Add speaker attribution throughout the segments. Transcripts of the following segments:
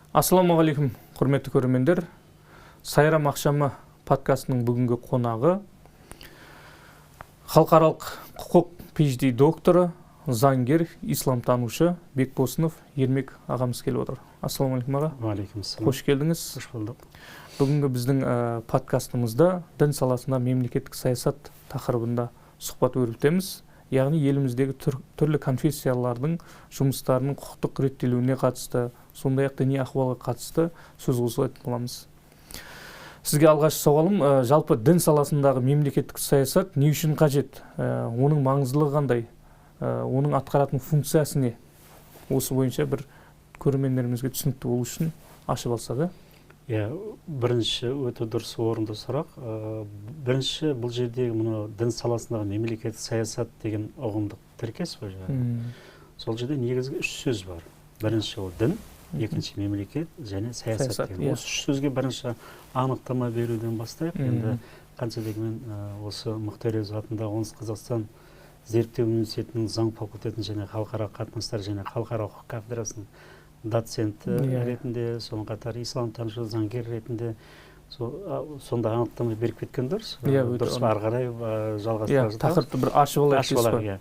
Speaker 1: Ассаламуалейкум, құрметті көрермендер. Сайрам ақшамы подкастының бүгінгі қонағы халықаралық құқық PhD докторы, заңгер, исламтанушы Бекбосынов Ермек ағамыз келіп отыр. Ассаламуалейкум аға.
Speaker 2: Уалейкум ассалам.
Speaker 1: Қош келдіңіз.
Speaker 2: Қош болдық.
Speaker 1: Бүгінгі біздің подкастымызда дін саласында мемлекеттік саясат тақырыбында сұхбат өрбітеміз. Яғни еліміздегі түрлі конфессиялардың жұмыстарының құқықтық реттелуіне қатысты, сондай-ақ діни ахуалға қатысты сөз қозғайтын боламыз. Сізге алғашқы сауалым, жалпы дін саласындағы мемлекеттік саясат не үшін қажет? Оның маңыздылығы қандай? Оның атқаратын функциясы не? Осы бойынша бір көрермендерімізге түсінікті болу үшін ашып алсақ.
Speaker 2: Бірінші өте дұрыс орынды сұрақ. Бірінші бұл жердегі мұны дін саласындағы мемлекеттік саясат деген ұғымдық тіркес бар. Сол жерде негізгі үш сөз бар. Бірінші ол дін, екінші мемлекет және саясат деген. Осы үш сөзге бірінші анықтама беруден бастайық. Енді қанша дегенмен осы Мұхтарез атындағы Оңтүстік Қазақстан зерттеу университетінің заң факультетін және халықаралық қатынастар және халықаралық құқық кафедрасының доценті ретінде, соның қатар исламтанушы заңгер ретінде сонда анықтама беріп кеткен дұрыс. Дұрыс ары қарай жалғастырып
Speaker 1: тақырыпты бір ашып алайық.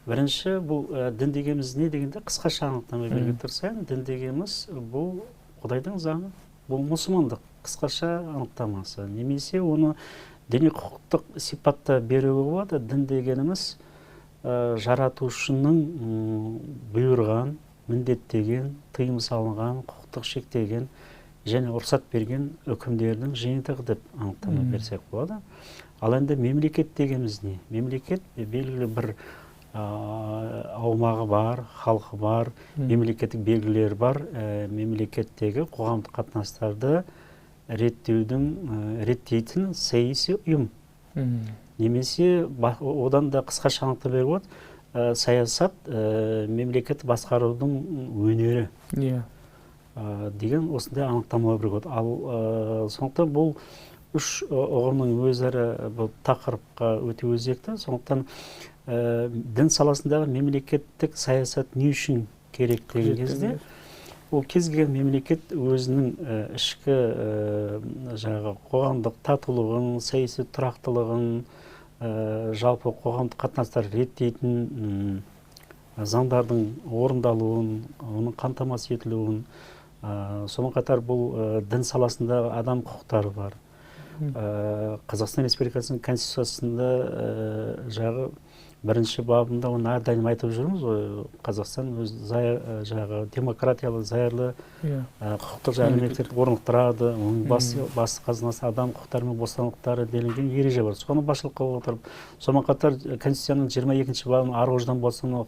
Speaker 2: Бірінші бұл дін дегеніміз не дегенде қысқаша анықтама беруге тырысайын. Дін дегеніміз бұл Құдайдың заңы, бұл мұсылмандық қысқаша анықтамасы. Немесе оны діни құқықтық сипатта беруге болады. Дін дегеніміз жаратушының бұйырған, міндеттеген, тыйым салынған, құқықтық шектеген және рұқсат берген үкімдердің жиынтығы деп анықтама берсек болады. Ал енді мемлекет дегеніміз не? Мемлекет белгілі бір аумағы бар, халқы бар, мемлекеттік белгілері бар, мемлекеттегі қоғамдық қатынастарды реттейтін саяси ұйым. Немесе одан да қысқаша анықтама беруге болады. Саясат мемлекет басқарудың өнері деген осындай анықтамалар беруге болады. Ал сондықтан бұл үш ұғымның өзара бұл тақырыпқа өте өзекті. Сондықтан дін саласындағы мемлекеттік саясат не үшін керек деген кезде ол кез келген мемлекет өзінің ішкі қоғамдық татулығын, саяси тұрақтылығын, жалпы қоғамдық қатынастар реттейтін заңдардың орындалуын, оның қамтамасыз етілуін, сонымен қатар бұл дін саласында адам құқықтары бар. Қазақстан Республикасының Конституциясында бірінші бабында оны әрдайым айтып жүрміз. Қазақстан өз демократиялы, зайырлы құқықтық әлеуметтік орнықтырады. Оның басты қазынасы адам құқықтары мен бостандықтары делінген ереже бар. Соны басшылыққа отырып, сонымен қатар Конституцияның 22-ші бабының ар-ождан босану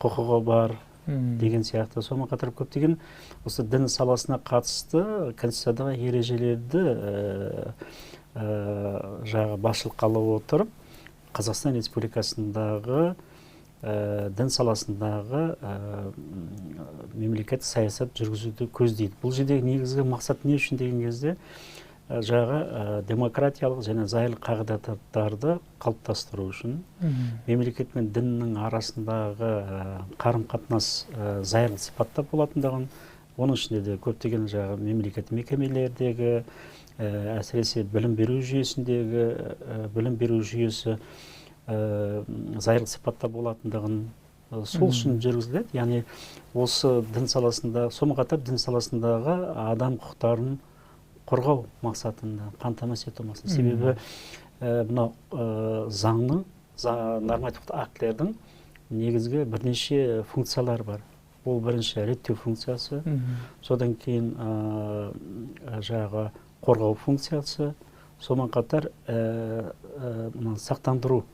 Speaker 2: құқығы бар деген сияқты. Сонымен қатар көптеген осы дін саласына қатысты Конституциядағы ережелерді басшылыққа ала отырып, Қазақстан Республикасындағы дін саласындағы мемлекеттік саясат жүргізуді көздейді. Бұл жердегі негізгі мақсат не үшін деген кезде демократиялық және зайырлы қағидаттарды қалыптастыру үшін, мемлекет пен діннің арасындағы қарым-қатынас зайырлы сипатта болатындығын, оның ішінде де көптеген мемлекеттік мекемелердегі, әсіресе білім беру жүйесіндегі білім беру жүйесі зайырлы сипатта болатындығын сол үшін жүргізіледі. Яғни осы дін саласында, сонымен қатар дін саласындағы адам құқықтарын қорғау мақсатында, қамтамасыз ету мақсатында. Себебі мынау заңның, нормативті актілердің негізгі бірнеше функциялар бар. Ол бірінші реттеу функциясы, содан кейін қорғау функциясы, сонымен қатар сақтандыру,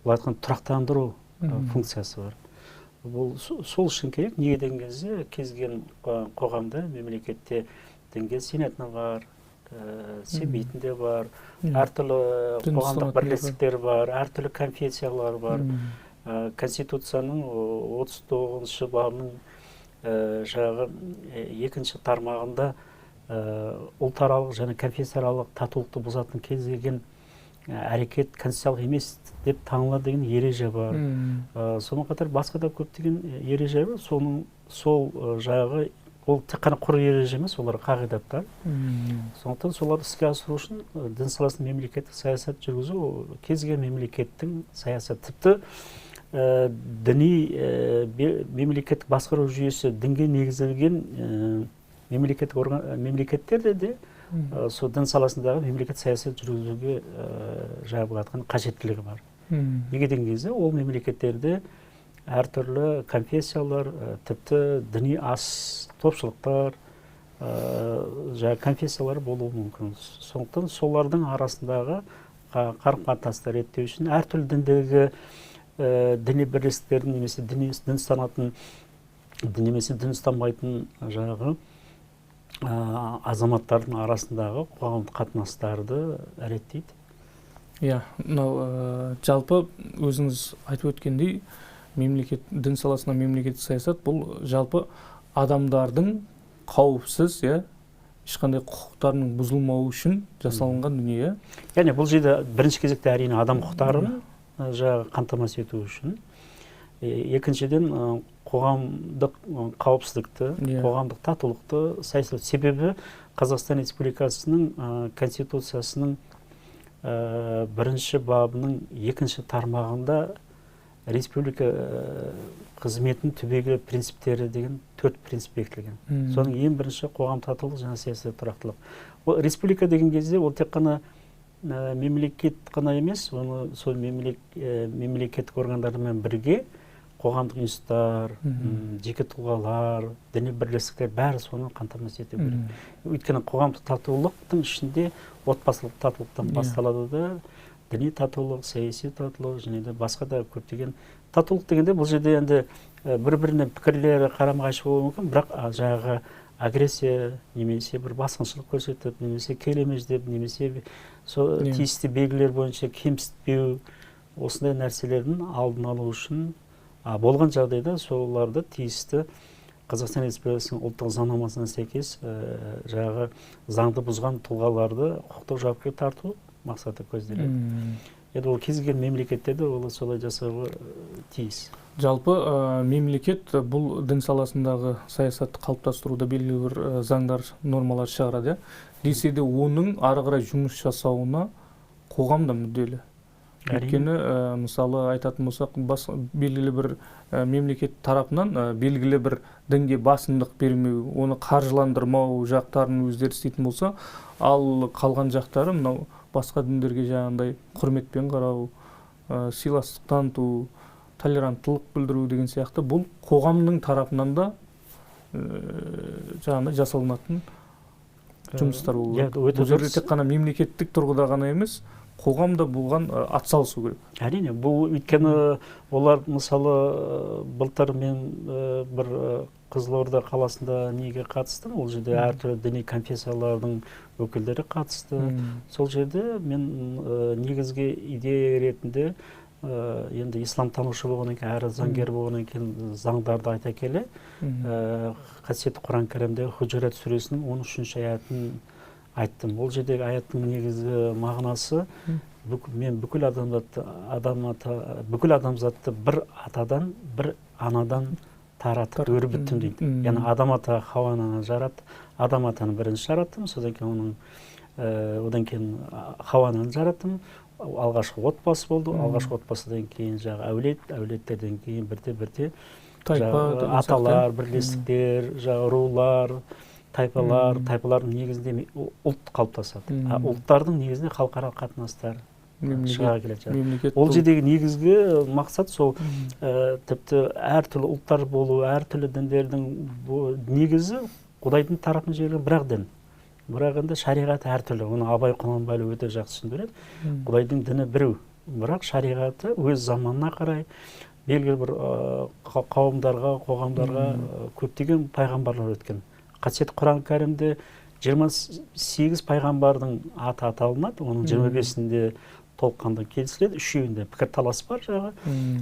Speaker 2: тұрақтандыру функциясы бар. Бұл сол үшін керек. Неге деген кезде кез келген қоғамда, мемлекетте дінге сенетіні бар, сенбейтін де бар, әртүрлі қоғамдық бірлестіктер бар, әртүрлі конфессиялар бар. Конституцияның 39-шы бабының екінші тармағында ұлтаралық және конфессияаралық татулықты бұзатын кез келген әрекет конституциялық емес деп танылады деген ереже бар. Сонымен қатар басқа да көптеген ереже бар. Сол жағы ол тек қана құр ереже емес, олар қағидаттар. Сондықтан соларды іске асыру үшін дін саласында мемлекеттік саясат жүргізу кез келген мемлекеттің саясаты. Тіпті діни мемлекеттік басқару жүйесі дінге негізделген мемлекеттерде де сол дін саласындағы мемлекет саясат жүргізуге жабылатын қажеттілігі бар. Неге деген кезде ол мемлекеттерде әртүрлі конфессиялар, тіпті діни топшылықтар, конфессиялар болуы мүмкін. Сондықтан солардың арасындағы қарым-қатынасты реттеу үшін әртүрлі діндегі діни бірлестіктердің немесе дін ұстанатын немесе дін ұстанбайтын жағы азаматтардың арасындағы қоғамдық қатынастарды реттейді.
Speaker 1: Иә, мынау жалпы өзіңіз айтып өткендей, дін саласына мемлекеттік саясат бұл жалпы адамдардың қауіпсіз, ешқандай құқықтарының бұзылмауы үшін жасалынған дүние.
Speaker 2: Яғни бұл жерде бірінші кезекте әрине адам құқықтарын қамтамасыз ету үшін. Екіншіден қоғамдық қауіпсіздікті, қоғамдық татулықты саясат. Себебі Қазақстан Республикасының Конституциясының бірінші бабының екінші тармағында республика қызметінің түбегейлі принциптері деген 4 принцип бекітілген. Соның ең бірінші қоғам татулық және саяси тұрақтылық. Республика деген кезде ол тек қана мемлекет қана емес, оны сол мемлекеттік органдармен бірге қоғамдық институттар, жеке тұлғалар, діни бірлестіктер бәрі соны қамтамасыз ету керек. Өйткені қоғамдық татулықтың ішінде отбасылық татулықтан басталады да, діни татулық, саяси татулық және де басқа да көптеген татулық дегенде бұл жерде енді бір-біріне пікірлері қарама-қайшы болуы мүмкін, бірақ жаңағы агрессия немесе бір басқыншылық көрсетіп, немесе келемеждеп, немесе тиісті белгілер бойынша кемсітпеу, осындай нәрселердің алдын алу үшін болған жағдайда соларды тиісті Қазақстан Республикасының ұлттық заңнамасына сәйкес жаңағы заңды бұзған тұлғаларды құқықтық жауапкершілікке тарту мақсаты көзделеді. Енді ол кез келген мемлекеттерде олар солай жасауға тиіс.
Speaker 1: Жалпы мемлекет бұл дін саласындағы саясатты қалыптастыруда белгілі бір заңдар, нормалар шығарады. Десе де оның ары қарай жұмыс жасауына қоғам да мүдделі. Өйткені мысалы айтатын болсақ, белгілі бір мемлекет тарапынан белгілі бір дінге басымдық бермеу, оны қаржыландырмау жақтарын өздері істейтін болса, ал қалған жақтары мынау басқа діндерге жаңағындай құрметпен қарау, сыйластық таныту, толеранттылық білдіру деген сияқты бұл қоғамның тарапынан да жаңағындай жасалынатын жұмыстар болу. Бұл жерде тек қана мемлекеттік тұрғыда ғана емес, қоғам да бұған атсалысу керек.
Speaker 2: Әрине, бұл өйткені олар мысалы былтыр мен бір Қызылорда қаласында неге қатыстым, ол жерде әртүрлі діни конфессиялардың өкілдері қатысты. Сол жерде мен негізгі идея ретінде енді исламтанушы болғаннан кейін, әрі заңгер болғаннан кейін заңдарды айта келе, қасиетті Құран кәрімдегі Худжурат сүресінің 13-ші аятын айттым. Ол жердегі аяттың негізгі мағынасы мен бүкіл адамзатты бір атадан, бір анадан таратып өрбіттім дейді. Яғни адам ата Хауаны жаратты, адам атаны бірінші жараттым, одан кейін Хауаны жараттым. Алғашқы отбасы болды, алғашқы отбасыдан кейін әулеттерден кейін бірте аталар, бірлестіктер, рулар, тайпалардың негізінде ұлт қалыптасады. Ұлттардың негізінде халықаралық қатынастар шыға келеді. Ол жердегі негізгі мақсат сол тіпті әртүрлі ұлттар болу, әртүрлі діндердің негізі Құдайдың тарапынан жіберген бір-ақ дін. Бірақ енді шариғаты әртүрлі. Оны Абай Құнанбайұлы өте жақсы түсіндіреді. Құдайдың діні біреу, бірақ шариғаты өз заманына қарай белгілі бір қауымдарға, қоғамдарға көптеген пайғамбарлар өткен. Қасиетті Құран кәрімде 28 пайғамбардың аты аталынады, оның 25-інде толыққанды келісіледі, 3-еуінде пікір талас бар жағы.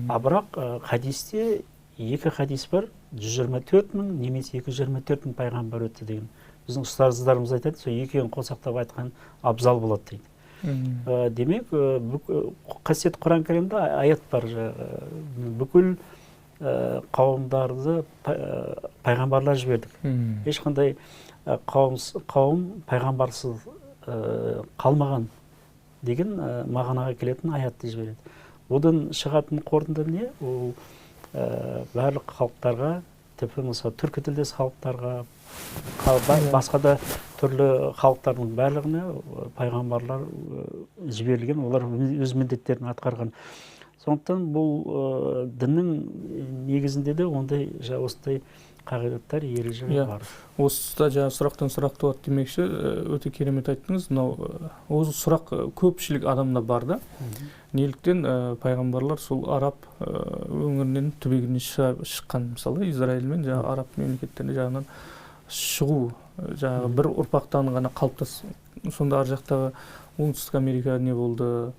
Speaker 2: Бірақ хадисте 2 хадис бар, 124 мың немесе 224 мың пайғамбар өтті деген. Біздің ұстаздарымыз айтады, сол екеуін қосақтап айтқан абзал болады дейді. Демек, қасиетті Құран кәрімде аят бар, бүкіл қауымдарды пайғамбарлар жібердік. Ешқандай қауым пайғамбарсыз қалмаған деген мағынаға келетін аятты жібереді. Одан шығатын қорытынды не? Ол барлық халықтарға, тіпті мысалы түркі тілдес халықтарға, басқа да түрлі халықтардың барлығына пайғамбарлар жіберілген, олар өз міндеттерін атқарған. Сондықтан бұл діннің негізінде де ондай осындай қағидаттар, ережелер бар.
Speaker 1: Осыда сұрақтан сұрақ туады демекші, өте керемет айттыңыз. Осы сұрақ көпшілік адамда бар да. Неліктен пайғамбарлар сол араб өңірінен түбегіне шыққан, мысалы Израиль мен араб мемлекеттеріне жағынан шығу, бір ұрпақтан ғана қалыптасты. Сонда ар жақтағы оңтүстік Америка не болды,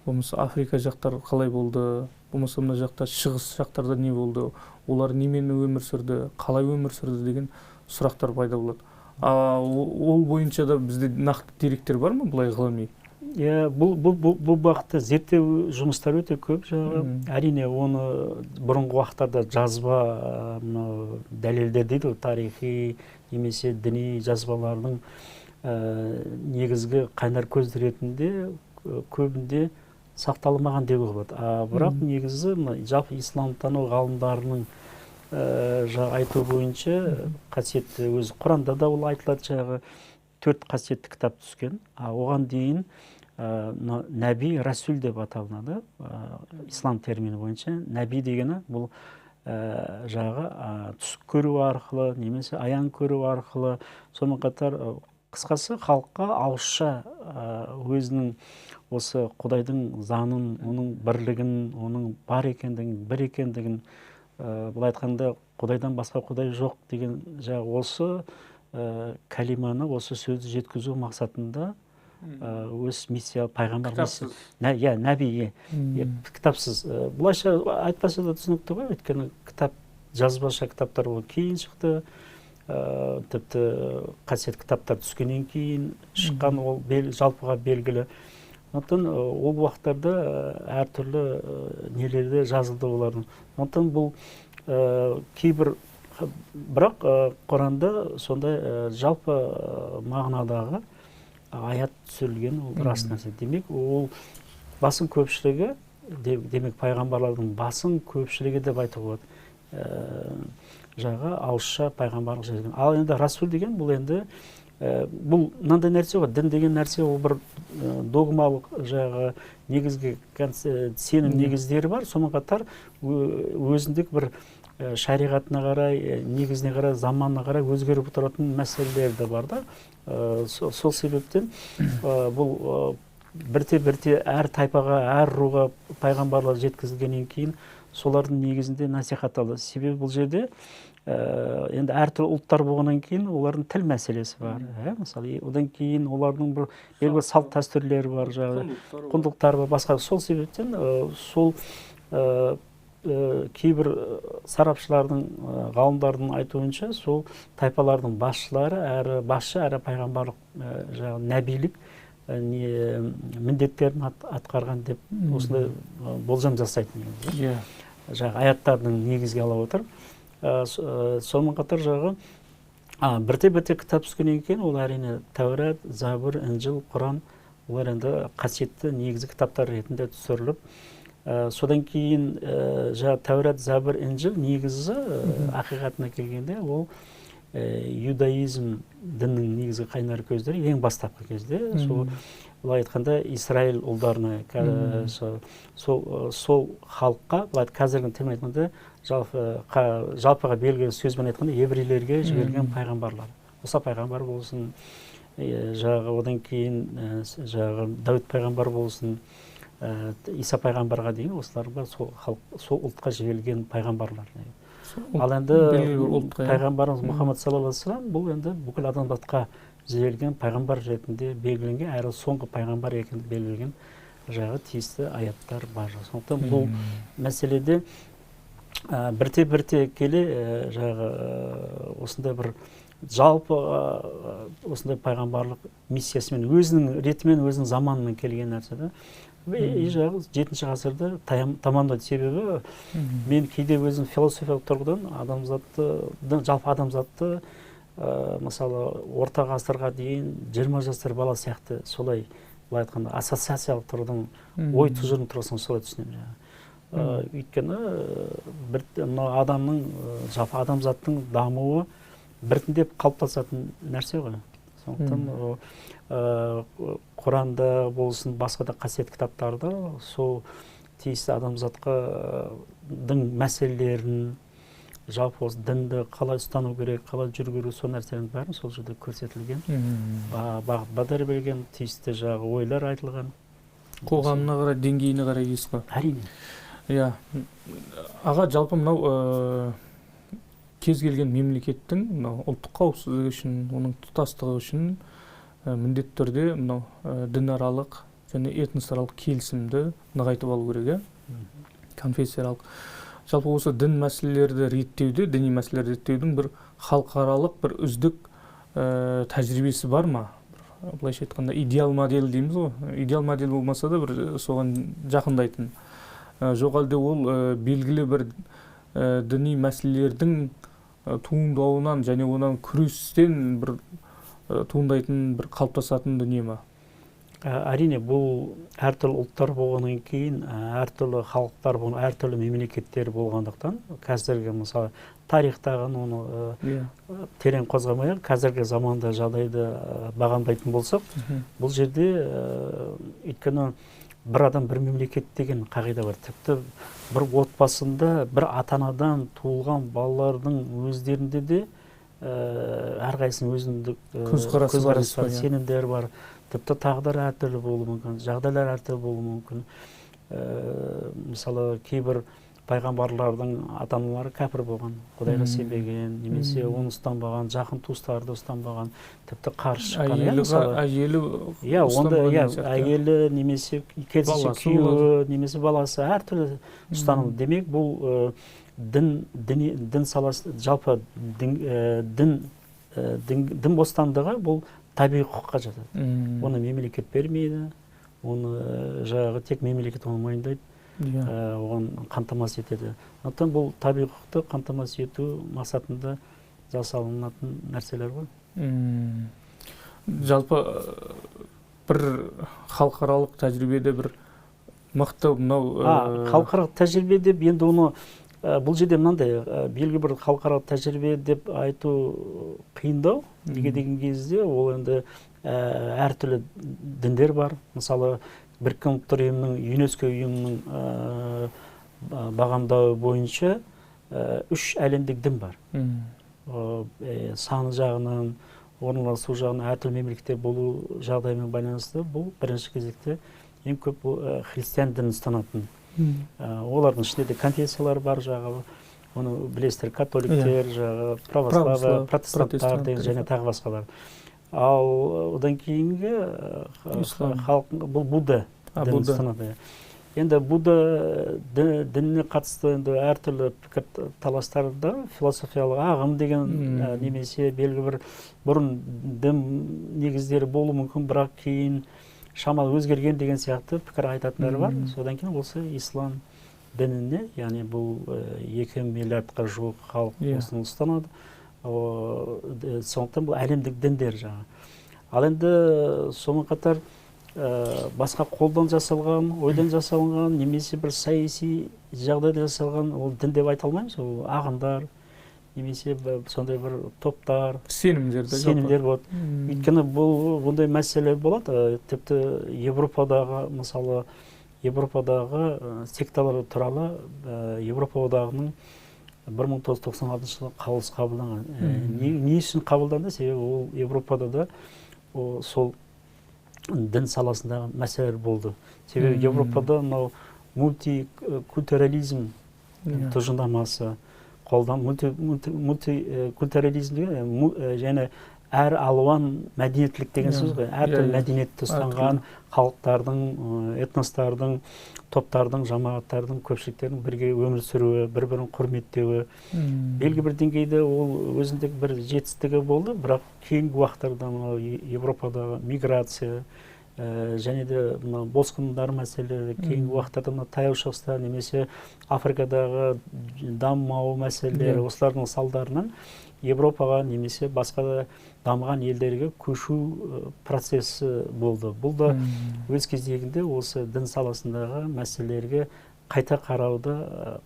Speaker 1: болмаса Африка жақтар қалай болды, болмаса мына жақта шығыс жақтарда не болды, олар немен өмір сүрді, қалай өмір сүрді деген сұрақтар пайда болады. Ол бойынша да бізде нақты деректер бар ма, бұлай ғылыми?
Speaker 2: Бұл бағытта зерттеу жұмыстар өте көп. Әрине, оны бұрынғы уақыттарда жазба дәлелдер дейді, тарихи немесе діни жазбалардың негізгі қайнар көзі ретінде көбінде сақталмаған деуге болады. Бірақ негізі жалпы исламтану ғалымдарының айту бойынша қасиетті өзі Құранда да ол айтылады, 4 қасиетті кітап түскен. Оған дейін нәби, расул деп аталынады. Ислам термині бойынша нәби дегені бұл түс көру арқылы, немесе аян көру арқылы, сонымен қатар қысқасы халыққа ауызша өзінің осы Құдайдың заңын, оның бірлігін, оның бар екендігін, бір екендігін, бұл айтқанда Құдайдан басқа Құдай жоқ деген осы кәлиманы, осы сөзді жеткізу мақсатында өз миссия, пайғамбар миссия. Нәби, кітапсыз. Бұлайша айтпаса да түсінікті ғой, өйткені кітап, жазбаша кітаптар ол кейін шықты, тіпті қасиет кітаптар түскеннен кейін шыққан, ол жалпыға белгілі. Сондықтан ол уақыттарда әртүрлі нелерде жазылды олардың. Сондықтан бұл кейбір, бірақ Құранда сондай жалпы мағынадағы аят түсірілген, ол рас нәрсе. Демек, ол басым көпшілігі, демек пайғамбарлардың басым көпшілігі деп айтуға болады. Ауызша пайғамбарлық жазылған. Ал енді расул деген бұл енді бұл мынандай нәрсе ғой, дін деген нәрсе ол бір догмалық негізгі сенім негіздері бар, сонымен қатар өзіндік бір шариғатына қарай, негізіне қарай, заманына қарай өзгеріп отыратын мәселелер де бар да. Сол себептен бұл бірте-бірте әр тайпаға, әр руға пайғамбарлар жеткізілгеннен кейін солардың негізінде насихатталды. Себебі бұл жерде енді әртүрлі ұлттар болғаннан кейін олардың тіл мәселесі бар. Мысалы, одан кейін олардың бір салт дәстүрлері бар, құндылықтары бар, басқа. Сол себептен сол кейбір сарапшылардың, ғалымдардың айтуынша сол тайпалардың басшылары әрі пайғамбарлық нәбилік міндеттерін атқарған деп осындай болжам жасайтын. Аяттардың негізге ала отыр. Сонымен қатар бірте-бірте кітап түскеннен кейін ол әрине Тәурат, Забур, Инжил, Құран, олар енді қасиетті негізгі кітаптар ретінде түсіріліп, содан кейін Тәурат, Забур, Инжил негізі ақиқатына келгенде ол юдаизм діннің негізгі қайнар көздері ең бастапқы кезде. Бұлай айтқанда Исраиль ұлдарына, сол халыққа, қазіргі тілмен айтқанда жалпыға белгілі сөзбен айтқанда еврейлерге жіберген пайғамбарлар. Мұса пайғамбар болсын, одан кейін Дәуіт пайғамбар болсын, Иса пайғамбарға дейін осылар бар, сол ұлтқа жіберілген пайғамбарлар. Ал енді пайғамбарымыз Мұхаммад саллаллаху алейхи ва саллям бұл енді бүкіл адамзатқа жіберілген пайғамбар ретінде белгіленген, әрі соңғы пайғамбар екені белгіленген тиісті аяттар бар. Сондықтан бұл мәселеде бірте-бірте келе осындай бір жалпы осындай пайғамбарлық миссиясымен өзінің ретімен өзінің заманымен келген нәрсе да. Жағы 7-ші ғасырда тамамдайды. Себебі мен кейде өзім философиялық тұрғыдан жалпы адамзатты мысалы орта ғасырға дейін 20 жастар бала сияқты солай былай айтқанда ассоциациялық тұрғыдан ой тұжырым тұрғысынан солай түсінемін. Өйткені адамның жалпы адамзаттың дамуы біртіндеп қалыптасатын нәрсе ғой. Сондықтан Құранда болсын, басқа да қасиет кітаптарда сол тиісті адамзатқа дін мәселелерін, жалпы осы дінді қалай ұстану керек, қалай жүру керек, сол нәрселердің бәрін сол жерде көрсетілген. Бағдар берген, тиісті жағы ойлар айтылған.
Speaker 1: Қоғамына қарай, деңгейіне қарай дейсіз ғой.
Speaker 2: Әрине.
Speaker 1: Иә. Аға, жалпы мынау кез келген мемлекеттің ұлттық қауіпсіздігі үшін, оның тұтастығы үшін міндетті түрде мынау дінаралық және этносаралық келісімді нығайтып алу керек, конфессияаралық. Жалпы осы дін мәселелерді реттеуде, діни мәселелерді реттеудің бір халықаралық, бір үздік тәжірибесі бар ма? Былайша айтқанда идеал модель дейміз ғой. Идеал модель болмаса да бір соған жақындайтын. Жоқ әлде ол белгілі бір діни мәселелердің туындауынан және онан күрестен бір туындайтын бір қалыптасатын дүние ма?
Speaker 2: Әрине, бұл әртүрлі ұлттар болғаннан кейін, әртүрлі халықтар, әртүрлі мемлекеттер болғандықтан, қазіргі мысалы тарихтағы оны терең қозғамай, қазіргі заманда жағдайды бағамдайтын болсақ, бұл жерде өйткені бір адам бір мемлекет деген қағида бар. Тіпті бір отбасында бір ата-анадан туылған балалардың өздерінде де әрқайсысының өзіндік көзқарасы, сенімдер бар. Тіпті тағдыр әртүрлі болуы мүмкін, жағдайлар әртүрлі болуы мүмкін. Мысалы, кейбір пайғамбарлардың ата-аналары кәпір болған, Құдайға сенбеген, немесе оны ұстанбаған, жақын туыстарды ұстанбаған, тіпті қарсы шыққан. Әйелі немесе керісінше күйеуі, немесе баласы әртүрлі ұстаным. Демек, бұл дін саласы, жалпы дін бостандығы бұл табиғи құқыққа жатады. Оны мемлекет бермейді, оны жағы тек мемлекет оны мойындайды, оған қамтамасыз етеді. Сондықтан бұл табиғи құқықты қамтамасыз ету мақсатында жасалынатын нәрселер ғой.
Speaker 1: Жалпы бір халықаралық тәжірибеде бір мықты мынау
Speaker 2: халықаралық тәжірибе деп енді оны бұл жерде мынандай белгілі бір халықаралық тәжірибе деп айту қиындау. Неге деген кезде ол енді әртүрлі діндер бар. Мысалы, Біріккен ұлттар ұйымының, ЮНЕСКО ұйымының бағамдауы бойынша 3 әлемдік дін бар. Саны жағынан, орналасу жағынан әртүрлі мемлекеттер болу жағдайымен байланысты бұл бірінші кезекте ең көп христиан дінін ұстанатын. Олардың ішінде де конфессиялар бар жағы, оны білесіздер, католиктер, православие, протестанттар және тағы басқалар. Ал одан кейінгі бұл Будда дінін ұстанады. Енді Будда дініне қатысты әртүрлі пікір таластарда философиялық ағым деген немесе белгілі бір бұрын дін негіздері болуы мүмкін, бірақ кейін шамалы өзгерген деген сияқты пікір айтатындар бар. Содан кейін осы ислам дініне, яғни бұл 2 миллиардқа жуық халық осыны ұстанады. Сондықтан бұл әлемдік діндер жаңа. Ал енді соның қатар басқа қолдан жасалған, ойдан жасалған, немесе бір саяси жағдайда жасалған, ол дін деп айта алмаймыз, ол ағымдар, немесе сондай бір топтар, сенімдер болады. Өйткені бұндай мәселелер болады. Тіпті Европадағы, мысалы, Европадағы секталар туралы Европа одағының 1996 жылы қаулысы қабылданған. Не үшін қабылданды? Себебі ол Европада да сол дін саласындағы мәселелер болды. Себебі Европада мультикультурализм тұжырымдамасы қолдан, мультикультурализм және әр алуан мәдениеттілік деген сөз ғой. Әртүрлі мәдениетті ұстанған халықтардың, этностардың, топтардың, жамағаттардың, көпшіліктердің бірге өмір сүруі, бір-бірін құрметтеуі, белгілі бір деңгейде ол өзіндік бір жетістігі болды, бірақ кейінгі уақыттарда Европадағы миграция және де босқындар мәселелері, кейінгі уақыттарда таяу шығыста немесе Африкадағы дамымау мәселелері, осылардың салдарынан Европаға немесе басқа да дамыған елдерге көшу процесі болды. Бұл да өз кезегінде осы дін саласындағы мәселелерге қайта қарауды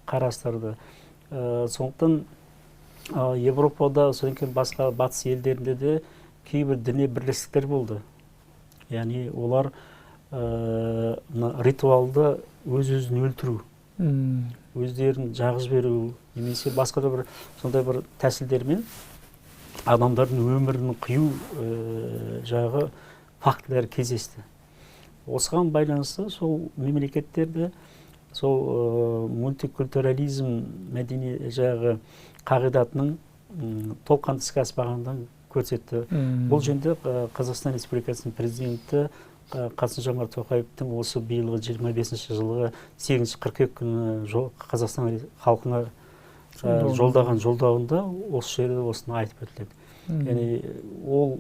Speaker 2: қарастырды. Сондықтан Европада, содан кейін басқа батыс елдерінде де кейбір діни бірлестіктер болды. Яғни олар ритуалды өз-өзін өлтіру, өздерін жағыз беру, немесе басқа да бір сондай бір тәсілдермен адамдардың өмірін қию жағы фактілер кездесті. Осыған байланысты сол мемлекеттерде сол мультикультурализм мәдени жағы қағидатының толыққанды іске аспағандығын көрсетті. Бұл жөнінде Қазақстан Республикасының президенті Қасым-Жомарт Тоқаевтың осы биылғы 25 жылғы 8 қыркүйек күні Қазақстан халқына жолдаған жолдауында осы жерде осыны айтып өтіледі. Яғни ол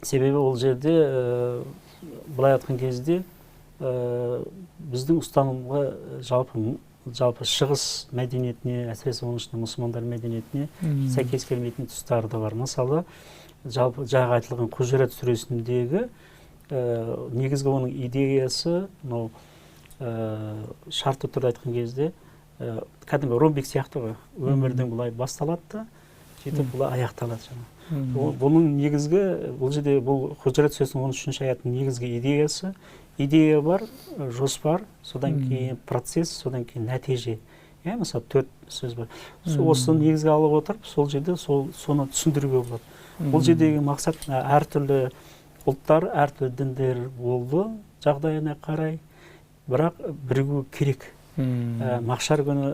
Speaker 2: себебі ол жерде былай айтқан кезде біздің ұстанымға жалпы шығыс мәдениетіне, әсіресе оның ішінде мұсылмандар мәдениетіне сәйкес келмейтін тұстары да бар. Мысалы, жалпы жаңа айтылған Құжират сүресіндегі негізгі оның идеясы, шартты түрде айтқан кезде кәдімгі ромбик сияқты ғой, өмірдің бұлай басталады, сөйтіп бұлай аяқталады. Бұның негізгі, бұл жерде бұл Құжират сүресінің 13-ші аятының негізгі идеясы, идея бар, жоспар, содан кейін процесс, содан кейін нәтиже. Мысалы 4 сөз бар. Осы негізге алып отырып, сол жерде соны түсіндіруге болады. Бұл жердегі мақсат әртүрлі ұлттар, әртүрлі діндер болды жағдайына қарай, бірақ бірігу керек. Махшар күні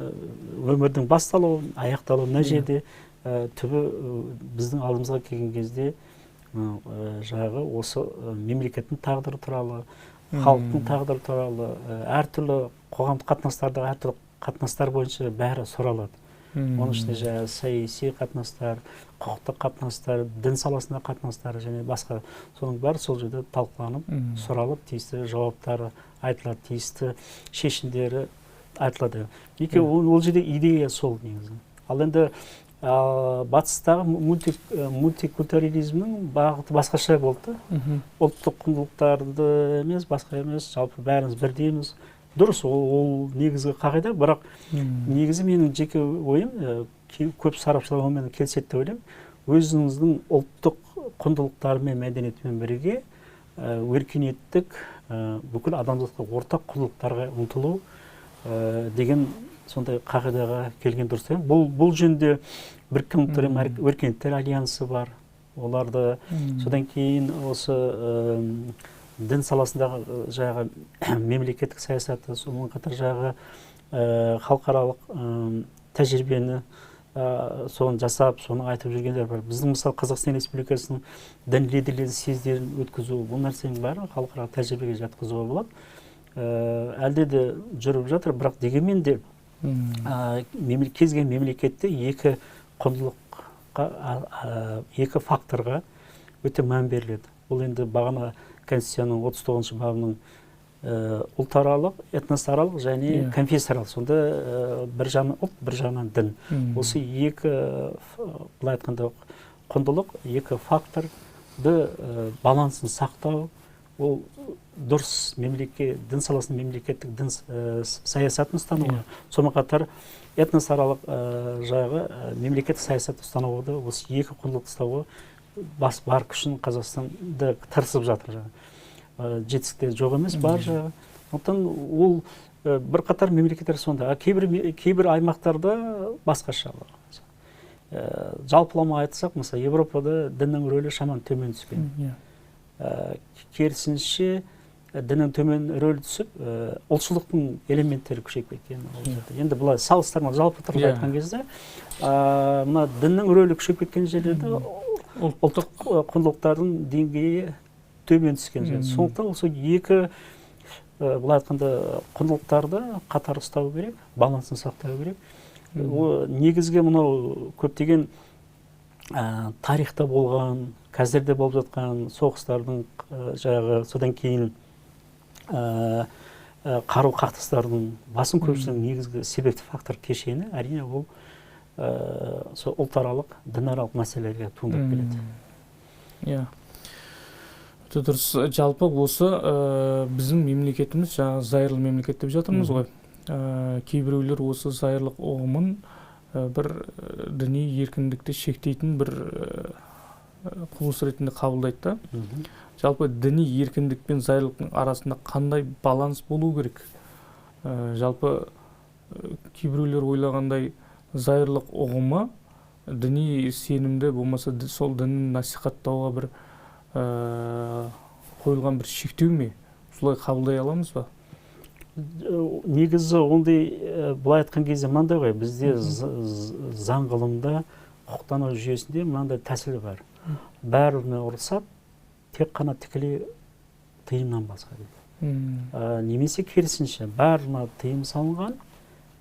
Speaker 2: өмірдің басталуы, аяқталуы мына жерде түбі біздің алдымызға келген кезде жағы осы мемлекеттің тағдыры туралы, халықтың тағдыры туралы, әртүрлі қоғамдық қатынастардағы әртүрлі қатынастар бойынша бәрі сұралады. Оның ішінде саяси қатынастар, құқықтық қатынастар, дін саласында қатынастар және басқа. Соның бәрі сол жерде талқыланып, сұралып, тиісті жауаптары айтылады, тиісті шешімдері айтылады. Ол жерде идея сол негізі. Ал енді батыстағы мультикультурализмнің бағыты басқаша болды. Ұлттық құндылықтарды емес, басқа емес, жалпы бәріміз бірдейміз. Дұрыс, ол негізгі қағида, бірақ негізі менің жеке ойым, көп сарапшылар онымен келіседі деп ойлаймын, өзіңіздің ұлттық құндылықтарымен, мәдениетімен бірге өркениеттік бүкіл адамзатқа ортақ құндылықтарға ұмтылу деген сондай қағидаға келген дұрыс. Бұл жөнінде Біріккен ұлттар өркениеттер альянсы бар. Оларды содан кейін осы дін саласындағы жағы мемлекеттік саясаты, сонымен қатар жағы халықаралық тәжірибені соны жасап, соны айтып жүргендер бар. Біздің мысалы Қазақстан Республикасының дін лидерлері съездерін өткізу, бұл нәрсенің бәрі халықаралық тәжірибеге жатқызуға болады. Әлде де жүріп жатыр, бірақ дегенмен де кез келген мемлекетте екі құндылыққа, екі факторға өте мән беріледі. Бұл енді бағана Конституцияның 39-шы бабының ұлтаралық, этносаралық және конфессияаралық. Сонда бір жағынан ұлт, бір жағынан дін. Осы екі, былай айтқанда, құндылық, екі факторды балансын сақтау, ол дұрыс дін саласының мемлекеттік дін саясатын ұстануы. Сонымен қатар этносаралық жағы мемлекеттік саясатты ұстануы, осы екі құндылықты ұстауы бар күшін Қазақстанда тырысып жатыр. Жетістіктер жоқ емес, бар жағы. Ондықтан ол бір қатар мемлекеттер сонда. Кейбір аймақтарда басқаша. Жалпылама айтсақ, мысалы, Европада діннің рөлі шаман төмен түскен. Керісінше діннің төмен рөлі түсіп, ұлтшылдықтың элементтері күшейіп кеткен. Енді бұлай салыстырма жалпы тұрып айтқан кезде, діннің рөлі күшейіп кеткен жерлерде ұлттық құндылықтардың деңгейі төмен түскен. Сондықтан осы екі былай айтқанда құндылықтарды қатар ұстау керек, балансын сақтау керек. Негізгі мынау көптеген тарихта болған, қазірде болып жатқан соғыстардың содан кейін қару қақтығыстардың басым көпшілігінің негізгі себепті фактор кешені әрине ол сол ұлтаралық, дінаралық мәселелерге туындап келеді.
Speaker 1: Иә. Дұрыс. Жалпы осы біздің мемлекетіміз жаңа зайырлы мемлекет деп жатырмыз ғой. Кейбіреулер осы зайырлық ұғымын бір діни еркіндікті шектейтін бір құбылыс ретінде қабылдайды да. Жалпы діни еркіндік пен зайырлықтың арасында қандай баланс болу керек? Жалпы кейбіреулер ойлағандай зайырлық ұғымы діни сенімді болмаса сол дінін насихаттауға бір қойылған бір шектеу ме? Солай қабылдай аламыз ба?
Speaker 2: Негізі ондай былай айтқан кезде мынандай ғой, бізде заң ғылымда, құқықтану жүйесінде мынандай тәсіл бар. Бәріне рұқсат тек қана тікелей тыйымнан басқа дейді. Немесе керісінше бәріне тыйым салынған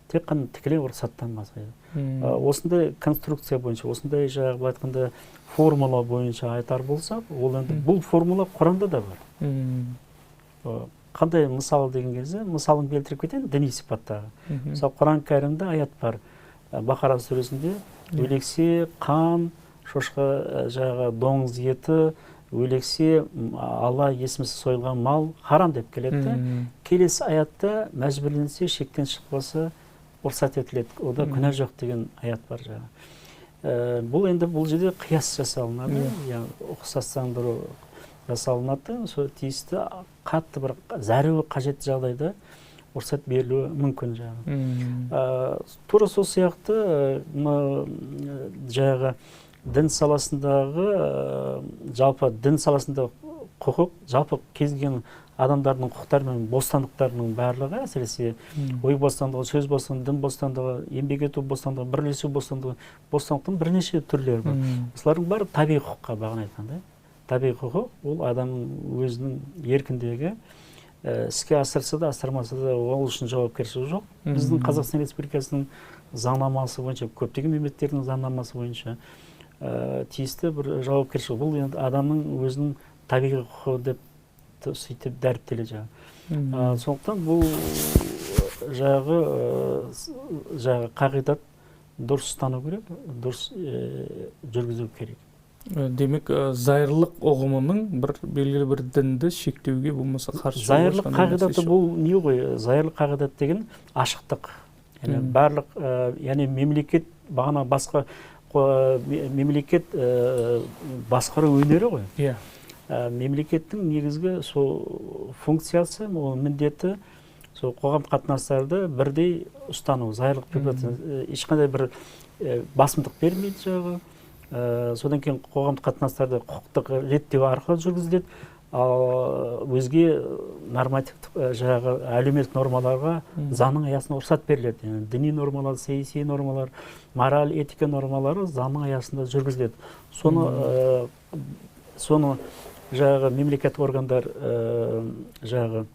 Speaker 2: тек қана тікелей рұқсаттан басқа дейді. Осындай конструкция бойынша, осындай жаңағы былай айтқанда формула бойынша айтар болсақ, ол енді бұл формула Құранда да бар. Қандай мысал деген кезде, мысалын келтіріп кетейін діни сипаттағы. Мысалы Құран кәрімде аят бар. Бақара сүресінде өлексе, қан, шошқа жаңағы доңыз еті, өлексе, Алла есімсіз сойылған мал харам деп келеді. Келесі аятта мәжбүрленсе, шектен шықпаса рұқсат етіледі. Ода күнә жоқ деген аят бар жаңағы. Бұл енді бұл жерде қияс жасалынады, ұқсастандыру жасалынады. Сол тиісті қатты бір зәру қажетті жағдайда рұқсат берілуі мүмкін жаңағы. Тура сол сияқты жаңағы дін саласындағы жалпы дін саласындағы құқық, жалпы кез келген адамдардың құқықтары мен бостандықтарының барлығы, әсіресе ой бостандығы, сөз бостандығы, дін бостандығы, еңбек ету бостандығы, бірлесу бостандығы, бостандықтың бірнеше түрлері бар. Осылардың бәрі табиғи құқыққа бағын айтқанда. Табиғи құқық ол адамның өзінің еркіндігі, іске асырса да, асырмаса да ол үшін жауапкершілігі жоқ. Біздің Қазақстан Республикасының заңнамасы бойынша, көптеген мемлекеттердің заңнамасы бойынша тиісті бір жауапкершілік. Бұл енді адамның өзінің табиғи құқығы деп сөйтіп дәріптеледі жаңағы. Сондықтан бұл жағы қағидат дұрыс ұстану керек, дұрыс жүргізу керек.
Speaker 1: Демек, зайырлық ұғымының бір белгілі бір дінді шектеуге болмаса қарсы.
Speaker 2: Зайырлық қағидаты бұл не ғой? Зайырлық қағидат деген ашықтық. Барлық, яғни мемлекет бағана басқа мемлекет басқару өнері ғой. Мемлекеттің негізгі сол функциясы, міндеті сол қоғам қатынастарды бірдей ұстану, зайырлық препарация, ешқандай бір басымдық бермейді жағы. Содан кейін қоғамдық қатынастарды құқықтық реттеу арқылы жүргізіледі. Ал өзге нормативтік жағы әлеуметтік нормаларға заңның аясында рұқсат беріледі. Діни нормалар, саяси нормалар, мораль, этика нормалары заңның аясында жүргізіледі. Соны жағы мемлекет органдар жағы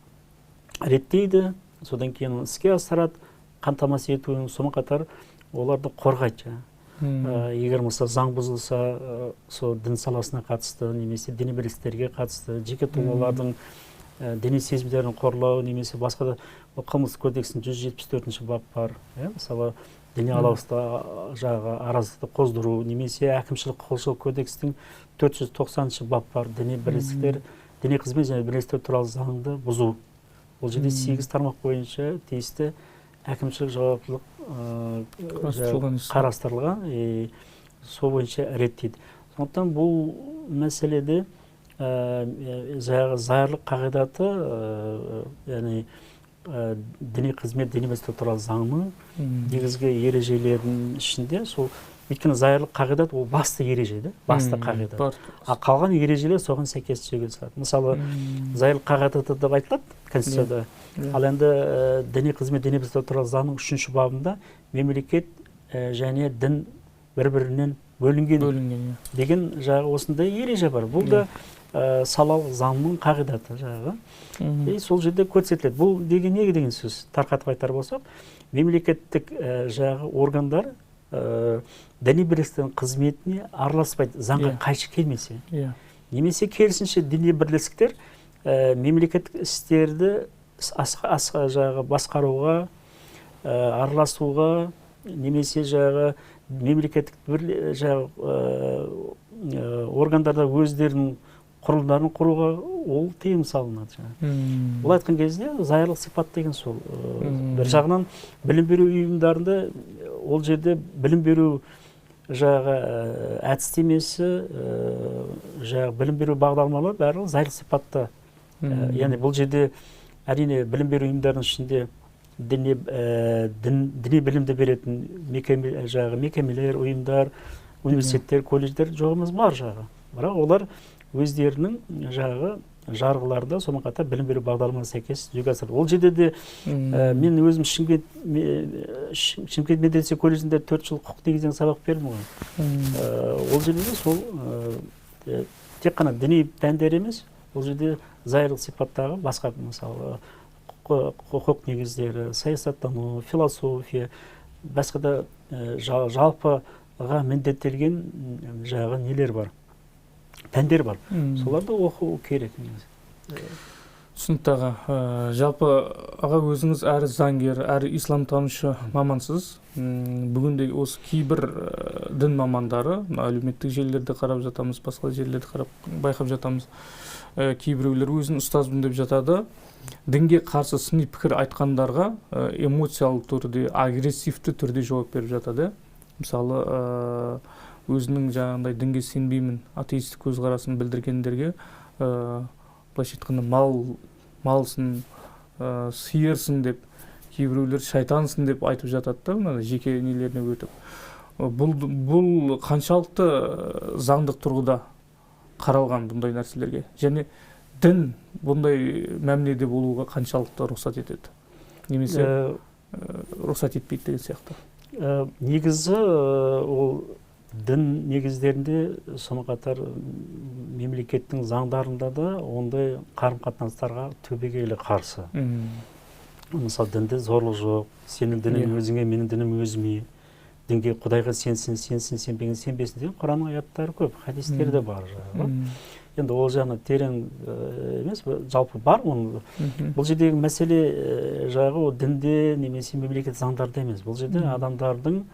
Speaker 2: реттейді, содан кейін іске асырады, қамтамасыз етуін, сонымен қатар оларды қорғайды. Егер мысалы заң бұзылса, сол дін саласына қатысты, немесе діни бірлестіктерге қатысты, жеке тұлғалардың діни сезімдерін қорлау, немесе басқа да қылмыстық кодекстің 174-ші бап бар. Мысалы діни алауыздықта жағы араздықты қоздыру, немесе әкімшілік құқықшылық кодекстің 490-ші бап бар. Діни бірлестіктер, діни қызмет және бірлестіктер туралы заңды бұзу. Ол жерде 8 тармақ бойынша тиісті әкімшілік жауаптылық қарастырылған, сол бойынша реттейді. Сондықтан бұл мәселеде зайырлық қағидаты, яғни діни қызмет, діни бірлестіктер туралы заңның негізгі ережелерінің ішінде сол. Өйткені зайырлық қағидат ол басты ереже, басты қағидат. Қалған ережелер соған сәйкес жүргізіледі. Мысалы, зайырлық қағидаты деп айтылады Конституцияда. Ал енді діни қызмет, діни бірлестіктер туралы заңның 3-ші бабында мемлекет және дін бір-бірінен бөлінген деген жағы осындай ереже бар. Бұл да салалық заңның қағидаты жағы. Сол жерде көрсетіледі. Бұл деген не деген сөз? Тарқатып айтар болсақ, мемлекеттік жағы органдар діни бірлестіктің қызметіне араласпайды, заңға қайшы келмесе. Немесе керісінше діни бірлестіктер мемлекеттік істерді басқаруға, араласуға, немесе мемлекеттік органдарда өздерінің құрылымдарын құруға ол тыйым салынады. Бұл айтқан кезде зайырлық сипат деген сол. Бір жағынан білім беру ұйымдарында ол жерде білім беру әдістемесі, білім беру бағдарламалары бәрі зайырлық сипатта. Яғни бұл жерде әрине білім беру ұйымдарының ішінде діни білімді беретін мекемелер, ұйымдар, университеттер, колледждер жоғымыз бар Бірақ олар өздерінің жарғыларда сонымен қатар білім беру бағдарламасына сәйкес жүзеге асырады. Ол жерде де мен өзім Шымкент медресе колледжінде 4 жыл құқық негізден сабақ бердім ғой. Ол жерде де сол тек қана діни пәндер емес, ол жерде зайырлық сипаттағы басқа, мысалы, құқық негіздері, саясаттану, философия, басқа да жалпыға міндеттелген нелер бар, пәндер бар. Соларды оқу керек.
Speaker 1: Түсінікті аға. Жалпы аға өзіңіз әрі заңгер, әрі исламтанушы мамансыз. Бүгінде осы кейбір дін мамандары, әлеуметтік желілерді қарап жатамыз, басқа жерлерді қарап байқап жатамыз. Кейбіреулер өзін ұстазбын деп жатады. Дінге қарсы сыни пікір айтқандарға эмоциялық түрде, агрессивті түрде жауап беріп жатады. Мысалы, өзінің жаңағындай дінге сенбеймін, атеистік көзқарасын білдіргендерге былайша айтқанда малсың, сиырсың деп, кейбіреулер шайтансың деп айтып жатады да, жеке нелеріне өтіп. Бұл қаншалықты заңдық тұрғыда қаралған бұндай нәрселерге? Және дін бұндай мәміледе болуға қаншалықты рұқсат етеді? Немесе рұқсат етпейді деген сияқты?
Speaker 2: Негізі ол дін негіздерінде соны қатар мемлекеттің заңдарында да ондай қарым-қатынастарға түбегейлі қарсы. Мысалы, дінде зорлық жоқ, сенің дінің өзіңе, менің дінім өзіме, дінге Құдайға сенсін, сенбеген сенбесін деген Құранның аяттары көп, хадистер де бар. Енді ол жағына терең емес, жалпы бар. Бұл жердегі мәселе жағы дінде немесе мемлекет заңдарда емес. Бұл жерде адамдардың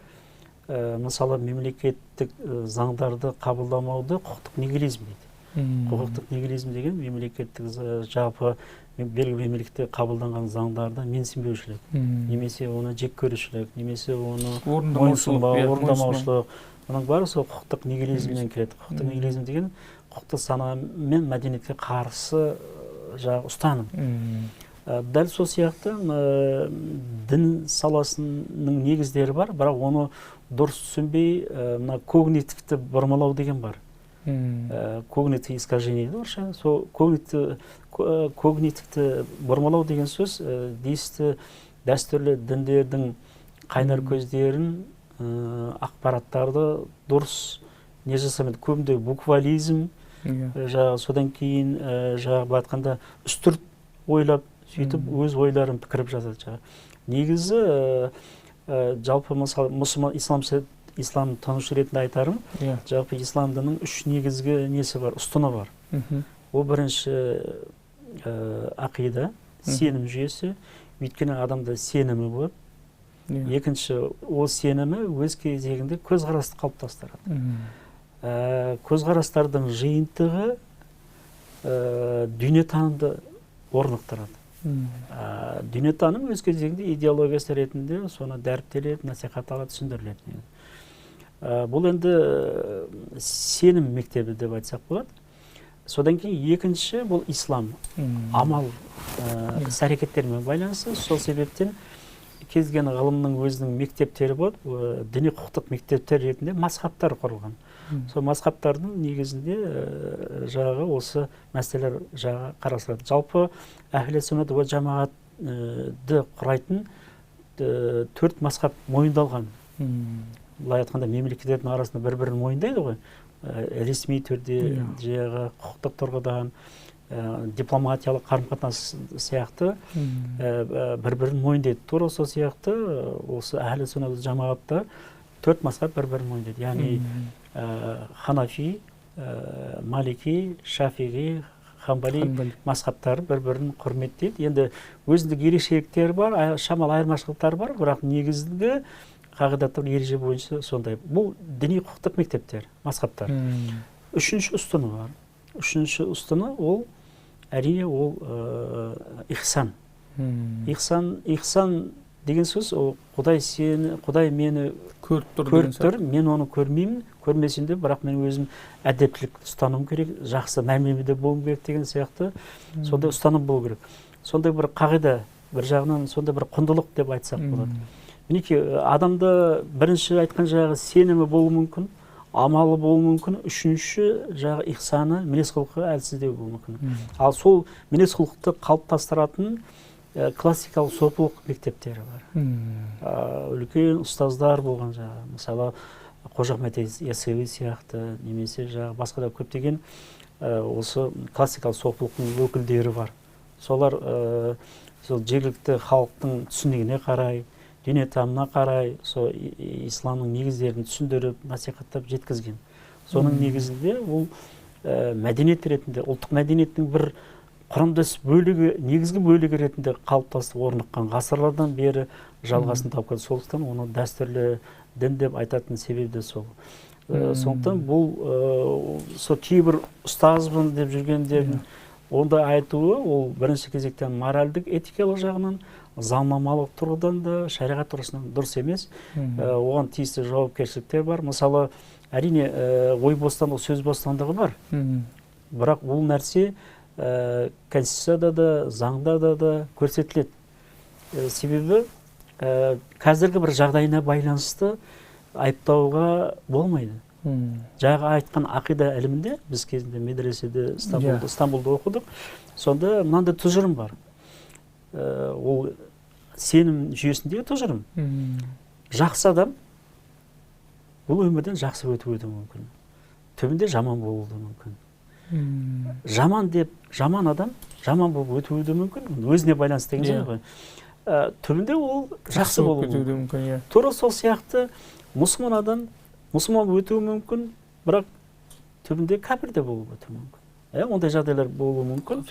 Speaker 2: мысалы мемлекеттік заңдарды қабылдамауды құқықтық нигилизм дейді. Құқықтық нигилизм деген мемлекеттік жалпы белгілі мемлекетте қабылданған заңдарды менсінбеушілік, немесе оны жек көрушілік, немесе оны орындамаушылық. Оның бәрі сол құқықтық нигилизмнен келеді. Құқықтық нигилизм деген құқықтық сана мен мәдениетке қарсы ұстаным. Дәл сол сияқты дін саласының негіздері бар, бірақ оны дұрыс түсінбей когнитивті бұрмалау деген бар. Когнитивті искажение дейді орысша. Сол когнитивті бұрмалау деген сөз дәстүрлі діндердің қайнар көздерін, ақпараттарды дұрыс не жасамайды. Көбінде буквализм, содан кейін айтқанда үстірт ойлап, сөйтіп өз ойларын пікіріп жазады. Негізі жалпы мұсылман ислам танушы ретінде айтарым, жалпы ислам дінінің 3 негізгі несі бар, ұстыны бар. Ол бірінші ақида, сенім жүйесі, өйткені адамда сенімі болады. Екінші, ол сенімі өз кезегінде көзқарасты қалыптастырады. Көзқарастардың жиынтығы дүниетанымды орнықтырады. Дүниетаным өз кезегінде идеологиясы ретінде соны дәріптеледі, насихатталады, түсіндіріледі. Бұл енді сенім мектебі деп айтсақ болады. Содан кейін екінші бұл ислам, амал іс-әрекеттермен байланысты. Сол себептен кез келген ғылымның өзінің мектептері болады, діни құқықтық мектептер ретінде мазхабтар құрылған. Сол мазхабтардың негізінде осы мәселелер қарастырылады. Жалпы әхлі сүннат уа жамағатты құрайтын 4 мазхаб мойындалған. былай айтқанда мемлекеттердің арасында бір-бірін мойындайды ғой, ресми түрде, жаңағы құқықтық тұрғыдан, дипломатиялық қарым-қатынас сияқты бір-бірін мойындайды. Тура сол сияқты осы әхлі сүннат жамағатта 4 мазхаб бір-бірін мойындайды. Яғни Ханафи, Малики, Шафиғи, Хамбали мазхабтары бір-бірін құрметтейді. Енді өзіндік ерекшеліктері бар, шамал айырмашылықтары бар, бірақ негізгі қағидаттар ереже бойынша сондай. Бұл діни құқықтық мектептер, мазхабтар. Үшінші ұстыны бар. Үшінші ұстыны ол әрине ол ихсан. Ихсан деген сөз ол Құдай мені көріп тұр, мен оны көрмеймін, көрмесем де, бірақ мен өзім әдептілік ұстаным керек, жақсы мәміледе болуым керек деген сияқты сондай ұстаным болу керек. Сондай бір қағида, бір жағынан сондай бір құндылық деп айтсақ болады. Мінекей адамда бірінші айтқан жағы сенімі болуы мүмкін, амалы болуы мүмкін, үшінші жағы ихсаны, мінез-құлқы әлсіздеу болуы мүмкін. Ал сол мінез-құлықты қалыптастыратын классикалық сопылық мектептері бар. Үлкен ұстаздар болған жағы, мысалы Қожа Ахмет Яссауи сияқты, немесе жағы басқа да көптеген осы классикалық сопылықтың өкілдері бар. Солар сол жергілікті халықтың түсінігіне қарай, дүниетанымына қарай, сол исламның негіздерін түсіндіріп, насихаттап жеткізген. Соның негізінде ол мәдениет ретінде, ұлттық мәдениеттің бір құрамдас бөлігі, негізгі бөлігі ретінде қалыптасып орныққан, ғасырлардан бері жалғасын тапқан. Сондықтан оны дәстүрлі дін деп айтатын себебі де сол. Сондықтан бұл сол кейбір ұстазбын деп жүргендердің онда айтуы, ол бірінші кезектен моральдық, этикалық жағынан, заңнамалық тұрғыдан да, шариғат тұрғысынан дұрыс емес. Оған тиісті жауапкершіліктер бар. Мысалы, әрине ой бостандығы, сөз бостандығы бар. Бірақ бұл нәрсе конституцияда да, заңда да көрсетіледі. Себебі қазіргі бір жағдайына байланысты айыптауға болмайды. Жаңағы айтқан ақида ілімінде, біз кезінде медреседе Стамбулда оқыдық, сонда мынандай тұжырым бар. Ол сенім жүйесіндегі тұжырым. Жақсы адам бұл өмірден жақсы өтуі мүмкін. Түбінде жаман болуы мүмкін. Жаман адам жаман болып өтуі мүмкін. Өзіне байланысты деген сөз ғой. Түбінде ол жақсы болуы мүмкін. Тура сол сияқты мұсылман адам мұсылман өтуі мүмкін, бірақ түбінде кәпір де болып өтуі мүмкін. Ондай жағдайлар болуы мүмкін.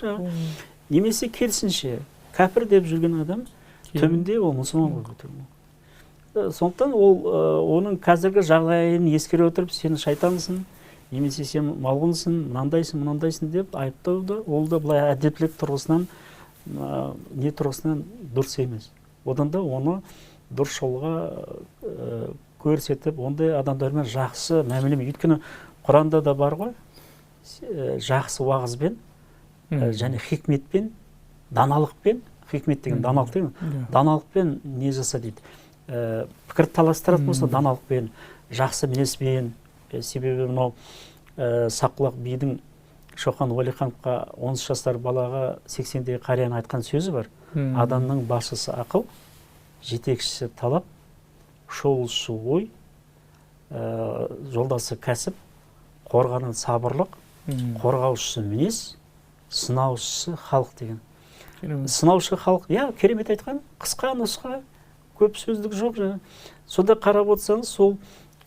Speaker 2: Немесе керісінше кәпір деп жүрген адам түбінде ол мұсылман болып өтуі мүмкін. Сондықтан оның қазіргі жағдайын ескере отырып, сен шайтансың, немесе сен малғынсың, мынандайсың деп айыптауды, ол да былай әдептілік тұрғысынан, не тұрғысынан дұрыс емес. Одан да оны дұрыс жолға көрсетіп, ондай адамдармен жақсы мәмілемен, өйткені Құранда да бар ғой, жақсы уағызбен және хикметпен, даналықпен, хикмет деген даналық деген, даналықпен не жаса дейді. Пікір таластыратын болса даналықпен, жақсы мінезбен. Себебі мынау Саққұлақ бидің Шоқан Уәлихановқа 13 жастар балаға 80-дегі қарияны айтқан сөзі бар. Адамның басшысы ақыл, жетекшісі талап, шолушысы ой, жолдасы кәсіп, қорғаны сабырлық, қорғаушысы мінез, сынаушысы халық деген. Сынаушы халық, керемет айтқан, қысқа нұсқа, көп сөздік жоқ. Сонда қарап отырсаңыз, сол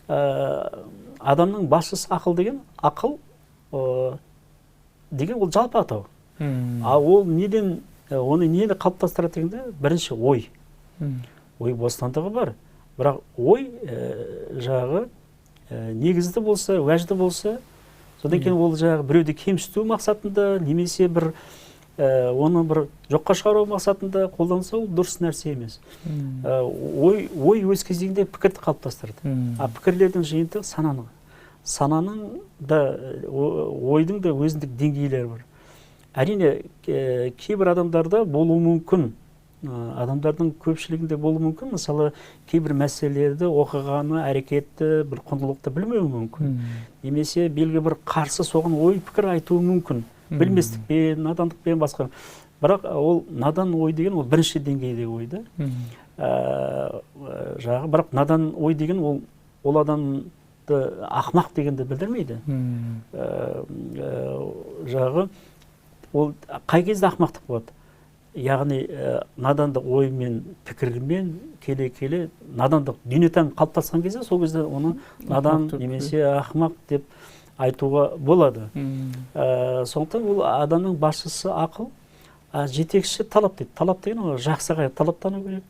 Speaker 2: адамның басшысы ақыл деген, ақыл деген ол жалпы атау. Ол неден, оны нені қалыптастырады дегенде, бірінші ой. Ой бостандығы бар. Бірақ ой жағы негізді болса, уәжді болса, содан кейін ол жағы біреуді кемсіту мақсатында, немесе бір оны бір жоққа шығару мақсатында қолданса, ол дұрыс нәрсе емес. Ой өз кезегінде пікірді қалыптастырады. Пікірлердің жиынтығы сананы. Сананың да, ойдың да өзіндік деңгейлері бар. Әрине, кейбір адамдарда болуы мүмкін, адамдардың көпшілігінде болуы мүмкін, мысалы, кейбір мәселелерді, оқығаны, әрекетті, бір құндылықты білмеуі мүмкін. Немесе белгі бір қарсы соған ой пікір айтуы мүмкін. Білместікпен, надандықпен басқа. Бірақ ол надан ой деген ол бірінші деңгейдегі ойды. Бірақ надан ой деген ол ол адамды ақымақ дегенді білдірмейді. Жағы ол қай кезде ақымақтық болады? Яғни надандық оймен, пікірмен келе надандық дүниетаным қалыптасқан кезде, сол кезде оны надан немесе ақымақ деп айтуға болады. Сондықтан ол адамның басшысы ақыл, жетекші талап дейді. Талап деген ол жақсыға талаптану керек.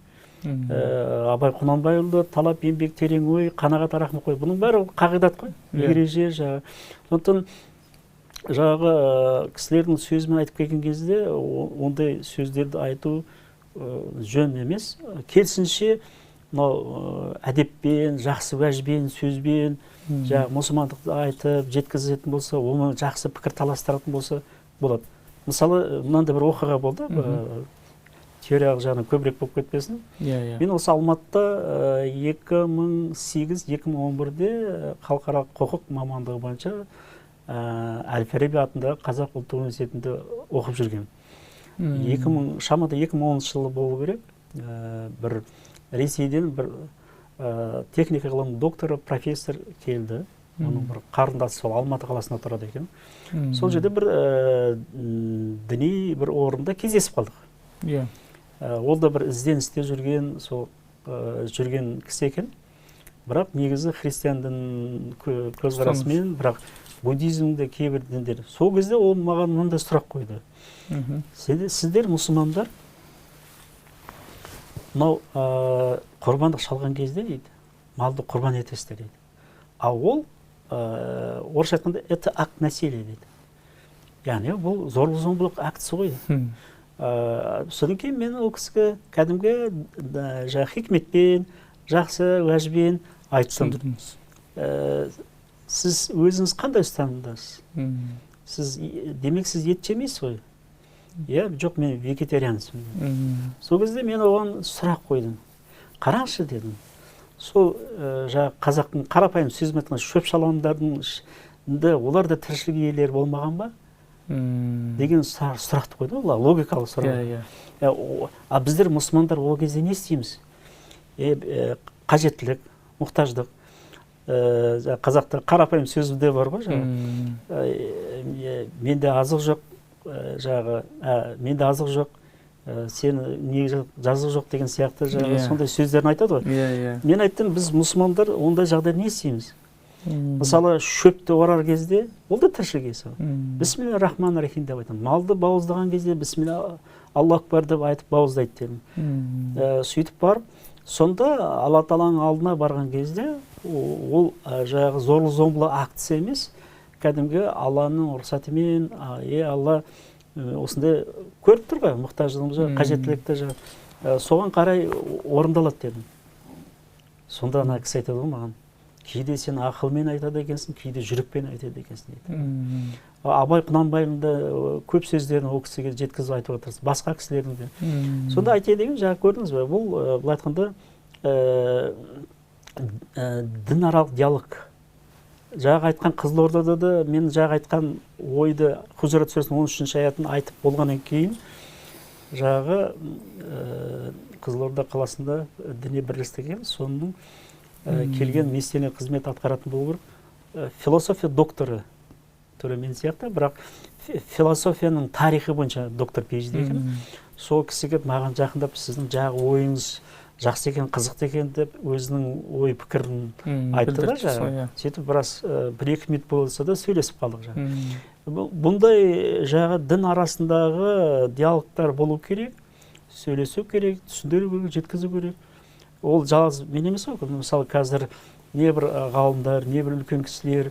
Speaker 2: Абай Құнанбайұлы талап, еңбек, терең ой, қанағат, рахмет қой. Бұның бәрі қағидат қой, ереже жағы. Сондықтан жағы кісілердің сөзімен айтып келген кезде ондай сөздерді айту жөн емес. Керісінше әдеппен, жақсы уәжбен, сөзбен жағы мұсылмандықты айтып жеткізетін болса, оны жақсы пікір таластыратын болса болады. Мысалы, мынандай бір оқиға болды, теорияға жағынан көбірек болып кетпесін. Мен осы Алматыда 2008-2011-де халықаралық құқық мамандығы бойынша Әл-Фараби атындағы Қазақ ұлттық университетінде оқып жүргем. Шамада 2010 жылы болу керек. Бір Ресейден бір техника ғылым докторы, профессор келді. Оның бір қарындасы сол Алматы қаласында тұрады екен. Сол жерде бір діни бір орында кездесіп қалдық. Ол да бір ізденісте жүрген кісі екен. Бірақ негізі христиандың көзқарасымен, бірақ буддизмде кейбір діндер. Сол кезде ол маған мынандай сұрақ қойды. Сіздер мұсылмандар мынау құрбандық шалған кезде дейді, малды құрбан етесіздер дейді. Ал ол орысша айтқанда это акт насилия дейді. Яғни бұл зорлық-зомбылық актісі ғой. Содан кейін мен ол кісіге кәдімгі хикметпен, жақсы уәжбен айттым. Сіз өзіңіз қандай ұстанымдасыз? Демек сіз ет жемейсіз ғой? Жоқ, мен вегетариансың. Сол кезде мен оған сұрақ қойдым. Қараңызшы дедім. Сол қазақтың қарапайым сөзімен айтқанда шөп шаламдардың олар да тіршілік иелері болмаған ба? Деген сұрақты қойды, ол логикалық сұрақ. А біздер мұсылмандар ол кезде не істейміз? Қажеттілік, мұқтаждық. Қазақта қарапайым сөзінде бар ғой, менде азық жоқ, менде азық жоқ, сен неге жазық жоқ деген сияқты сондай сөздерін айтады ғой. Мен айттым, біз мұсылмандар ондай жағдай не істейміз? Мысалы, шөпті орар кезде, ол да тіршілік иесі. Бисмилля рахман рахим деп айтамын. Малды бауыздаған кезде, бисмилля Аллах акбар деп айтып бауыздайды дедім. Сөйтіп барып, сонда Алла Тағаланың алдына барған кезде, ол жаңағы зорлық-зомбылық актісі емес, кәдімгі Алланың рұқсатымен, Алла осындай көріп тұр ғой, мұқтаждығымызды, қажеттілікті соған қарай орындалады дедім. Сонда ана кісі айтады ғой маған, кейде сен ақылмен айтады екенсің, кейде жүрекпен айтады екенсің дейді. Абай Құнанбайұлында көп сөздерін ол кісіге жеткізіп айтып отырсыз, басқа кісілердің де. Сонда айтайын деген, жаңа көрдіңіз бе, бұл былай айтқанда дінаралық диалог. Жаңа айтқан Қызылордада да мен жаңа айтқан ойды Хужурат сүресінің 13-ші аятын айтып болғаннан кейін жаңағы Қызылорда қаласында діни бірлестігі соның келген мессияне қызмет атқаратын болу керек. Философия докторы Төлемен сияқты, бірақ философияның тарихы бойынша доктор PhD екен. Сол кісіге маған жақындап, сіздің жағы ойыңыз жақсы екен, қызықты екен деп өзінің ой пікірін айтты да жағы. Сөйтіп біраз 1-2 минут болса да сөйлесіп қалдық жағы. Бұндай жағы дін арасындағы диалогтар болу керек, сөйлесу керек, түсіндіру керек, жеткізу керек. Ол жалғыз мен емес қой. Мысалы қазір не бір ғалымдар, не бір үлкен кісілер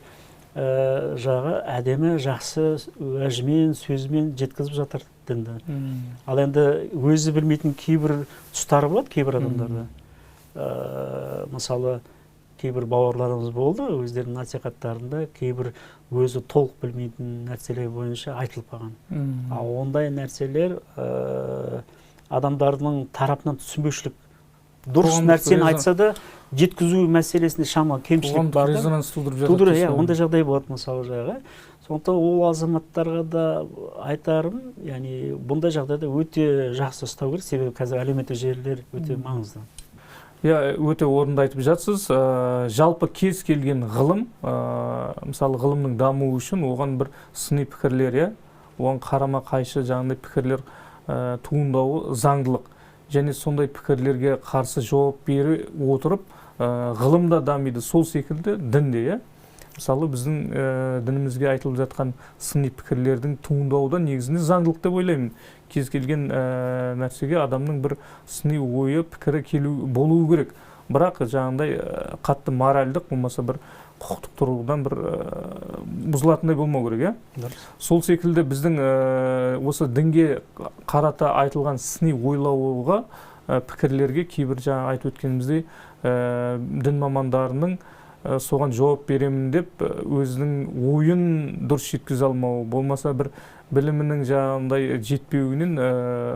Speaker 2: жағы әдемі жақсы уәжмен, сөзмен жеткізіп жатыр дінді. Ал енді өзі білмейтін кейбір тұстары болады кейбір адамдарда. Мысалы кейбір бауырларымыз болды, өздерінің насихаттарында кейбір өзі толық білмейтін нәрселер бойынша айтылып қалған. Ал ондай нәрселер адамдардың тарапынан түсінбеушілік. Дұрыс нәрсені айтса да жеткізу мәселесінде шамалы кемшілік бар.
Speaker 1: Резонанс тудырып жатыр.
Speaker 2: Ондай жағдай болады мысалы жағы. Сондықтан ол азаматтарға да айтарым, яғни бұндай жағдайда өте жақсы ұстау керек, себебі қазір әлеуметтік желілер өте маңызды.
Speaker 1: өте орынды айтып жатсыз. Жалпы кез келген ғылым, мысалы ғылымның дамуы үшін оған бір сыни пікірлер, оған қарама қайшы жаңағындай пікірлер туындауы заңдылық. Және сондай пікірлерге қарсы жауап бере отырып, ғылым да дамиды. Сол секілді дін де, мысалы біздің дінімізге айтылып жатқан сыни пікірлердің туындауы да негізінде заңдылық деп ойлаймын. Кез келген нәрсеге адамның бір сыни ойы, пікірі болуы керек. Бірақ жаңағындай қатты моральдық, болмаса бір құқықтық тұрғыдан бір бұзылатындай болмау керек, Сол секілді біздің осы дінге қарата айтылған сыни ойлауға, пікірлерге кейбір жаңа айтып өткеніміздей дін мамандарының соған жауап беремін деп өзінің ойын дұрыс жеткізе алмау, болмаса бір білімінің жаңағындай жетпеуінен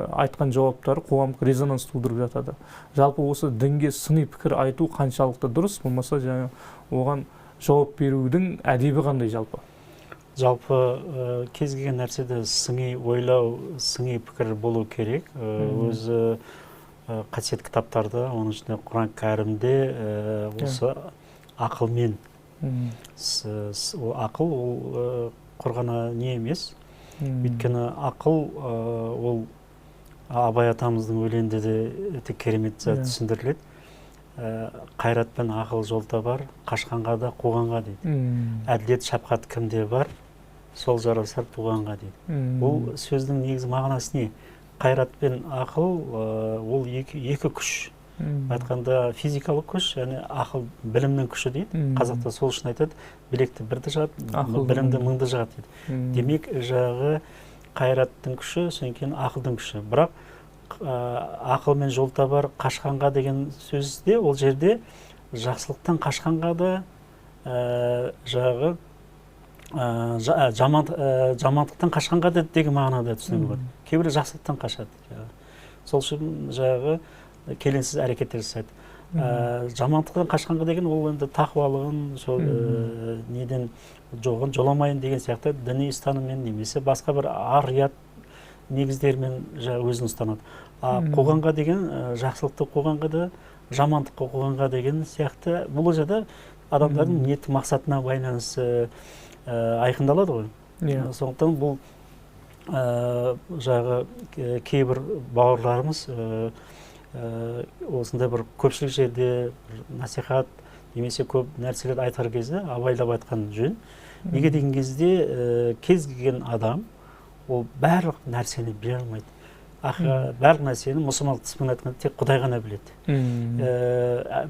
Speaker 1: айтқан жауаптары қоғамдық резонанс тудырып жатады. Жалпы осы дінге сыни пікір айту қаншалықты дұрыс, болмаса жаңа оған жауап берудің әдебі қандай жалпы?
Speaker 2: Жалпы кез келген нәрседе сыни ойлау, сыни пікір болу керек. Өзі қасиетті кітаптарда, оның ішінде Құран кәрімде осы ақылмен, ақыл ол құр ғана не емес. Өйткені ақыл ол Абай атамыздың өлеңінде де өте керемет түсіндіріледі. Қайрат пен ақыл жолда бар, қашқанға да қуғанға дейді. Әділет шапқат кімде бар, сол жарасар туғанға дейді. Бұл сөздің негізгі мағынасы не? Қайрат пен ақыл ол екі күш. Айтқанда физикалық күш, және ақыл білімнің күші дейді. Қазақта сол үшін айтады, білекті бірді жығады, білімді мыңды жығады дейді. Демек, жағы қайраттың күші, содан кейін ақылдың күші. Бірақ ақыл мен жол табар, қашқанға деген сөзде, ол жерде жақсылықтан қашқанға да жағы жамандықтан қашқанға да деген мағынада түсіну бар. Кейбір жақсылықтан қашады. Сол үшін жағы келеңсіз әрекеттер жасайды. Жамандықтан қашқанға деген ол енді тақуалығын, неден жоғын жоламайын деген сияқты діни ұстаныммен немесе басқа бір ар-ұят негіздермен өзін ұстанады. Қоғанға деген жақсылықты қоғанға да, жамандыққа қоғанға деген сияқты бұл жерде адамдардың ниетті мақсатына байланысты айқындалады ғой. Сондықтан бұл жағы кейбір бауырларымыз осындай бір көпшілік жерде насихат немесе көп нәрселерді айтар кезде абайлап айтқан жөн. Неге деген кезде кез келген адам ол барлық нәрсені біле алмайды. Барлық нәрсені мұсылмандық тұспен айтқанда тек Құдай ғана біледі.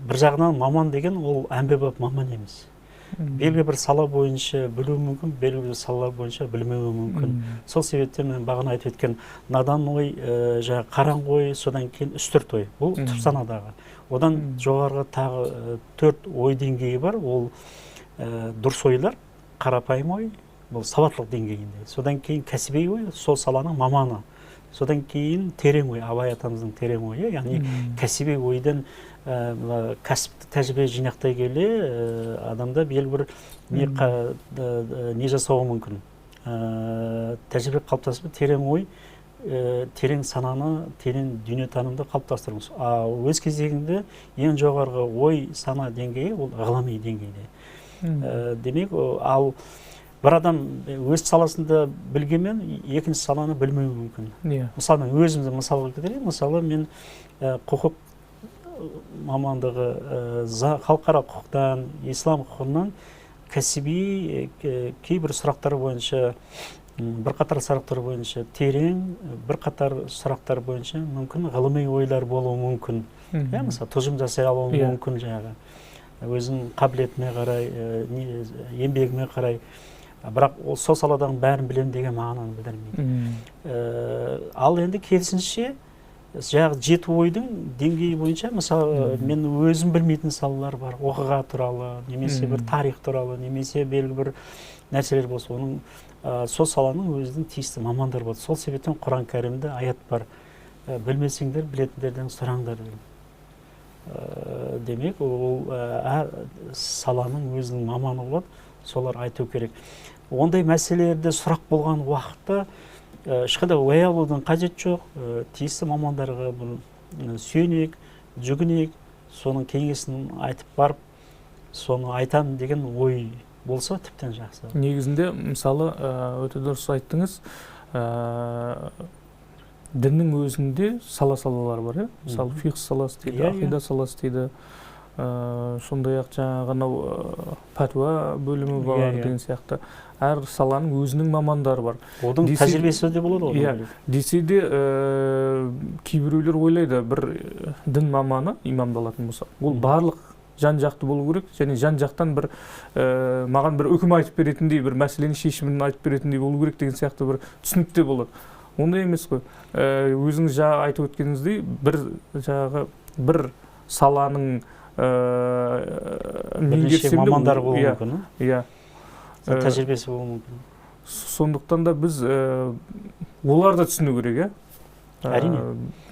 Speaker 2: Бір жағынан маман деген ол әмбебап маман емес. Белгілі бір сала бойынша білуі мүмкін, белгілі бір салалар бойынша білмеуі мүмкін. Сол себептен мен бағана айтып өткен надан ой, қараң ой, содан кейін үстірт ой. Бұл түпсанадағы. Одан жоғарғы тағы 4 ой деңгейі бар. Ол дұрыс ойлар, қарапайым ой, бұл сауаттылық деңгейінде. Содан кейін кәсіби ой, сол саланың маманы. Содан кейін терең ой, Абай атамыздың терең ойы, яғни кәсіби ойдан кәсіптік тәжірибе жинақтай келе адамда белгілі бір не жасауы мүмкін. Тәжірибе қалыптасып, терең ой, терең сананы, терең дүниетанымды қалыптастырыңыз. Өз кезегінде ең жоғарғы ой сана деңгейі ол ғылыми деңгейде. Демек, ал бір адам өз саласында білгенмен екінші саланы білмеуі мүмкін. Мысалы, мен өзімді мысалға келтірейін. Мысалы, мен құқық мамандығы, халықаралық құқықтан, ислам құқығынан кәсіби кейбір сұрақтар бойынша, бірқатар сұрақтар бойынша терең, бірқатар сұрақтар бойынша мүмкін ғылыми ойлар болуы мүмкін. Мысалы, тұжым жасай алуы мүмкін жаңағы. Өзінің қабілетіне қарай, еңбегіме қарай. Бірақ сол саладағы бәрін білем деген мағынаны білдірмейді. Ал енді керісінше, жағы жеті ойдың деңгейі бойынша, мысалы, мен өзім білмейтін салалар бар, оқиға туралы, немесе бір тарих туралы, немесе белгілі бір нәрселер болса, оның сол саланың өзінің тиісті мамандар болды. Сол себептен Құран кәрімде аят бар. Білмесеңдер, білетіндерден сұраңдар. Демек, ол әр саланың өзінің маманы болады, солар айту керек. Ондай мәселелерде сұрақ болған уақытта ешқандай ой алудың қажет жоқ. Тиісті мамандарға сүйенек, жүгінек, соның кеңесін айтып барып, соны айтам деген ой болса тіптен жақсы.
Speaker 1: Негізінде мысалы өте дұрыс айттыңыз, діннің өзінде салалар бар, мысалы фиқх саласы дейді, ақида саласы дейді, сондай-ақ жаңағы пәтуа бөлімі бар деген сияқты. Әр саланың өзінің мамандары бар.
Speaker 2: Одың тәжірибесі де болады ғой.
Speaker 1: Десе де кейбіреулер ойлайды, бір дін маманы имамдалатын болса, ол барлық жан-жақты болу керек, және жан-жақтан бір маған бір үкім айтып беретіндей, бір мәселенің шешімін айтып беретіндей болу керек деген сияқты бір түсінікте болады. Ондай емес қой. Өзіңіз жаңа айтып өткеніңіздей, бір саланың
Speaker 2: бірнеше мамандар болуы мүмкін.
Speaker 1: Иә.
Speaker 2: Тәжірибесі болуы мүмкін.
Speaker 1: Сондықтан да біз олар да түсіну керек,
Speaker 2: әрине.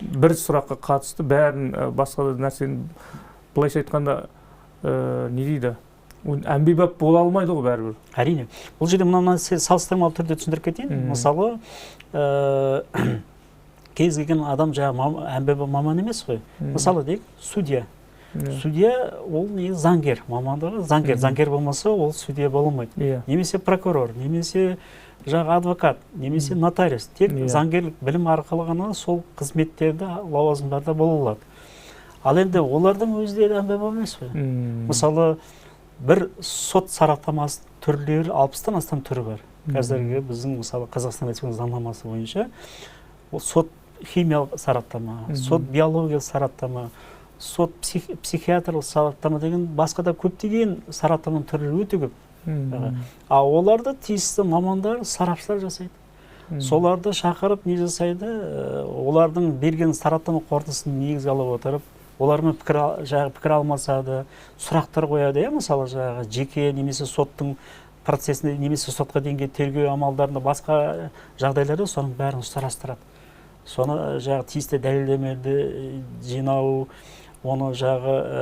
Speaker 1: Бір сұраққа қатысты бәрін басқа нәрсені былайша айтқанда не дейді? Әмбебап бола алмайды ғой бәрібір.
Speaker 2: Әрине. Бұл жерде мына салыстырмалы түрде түсіндіріп кетейін. Мысалы, кез келген адам жаңағы әмбебап маман емес қой. Мысалы дейік, судья. Судья ол заңгер, мамандығы заңгер. Заңгер болмаса ол судья бола алмайды. Немесе прокурор, немесе жаңағы адвокат, немесе нотариус. Тек заңгерлік білім арқылы ғана сол қызметтерді, лауазымдарда бола алады. Ал енді олардың өздері әмбебап емес қой. Мысалы, бір сот сараптамасы түрлері 60-тан астам түрі бар. Қазіргі біздің мысалы Қазақстан Республикасының заңнамасы бойынша сот химиялық сараптама, сот биологиялық сараптама, сот психиатрлық сараптама деген басқа да көптеген сараптаманың түрлері өте көп. Ал оларды тиісті мамандар, сарапшылар жасайды. Соларды шақырып не жасайды? Олардың берген сараптама қорытындысын негізге алып отырып, олармен пікір алмасады, сұрақтар қояды, мысалы жеке немесе соттың процесінде, немесе сотқа дейінгі тергеу амалдарында басқа жағдайларда соның бәрін сұрастырады. Соны тиісті дәлелдемелерді жинау, оны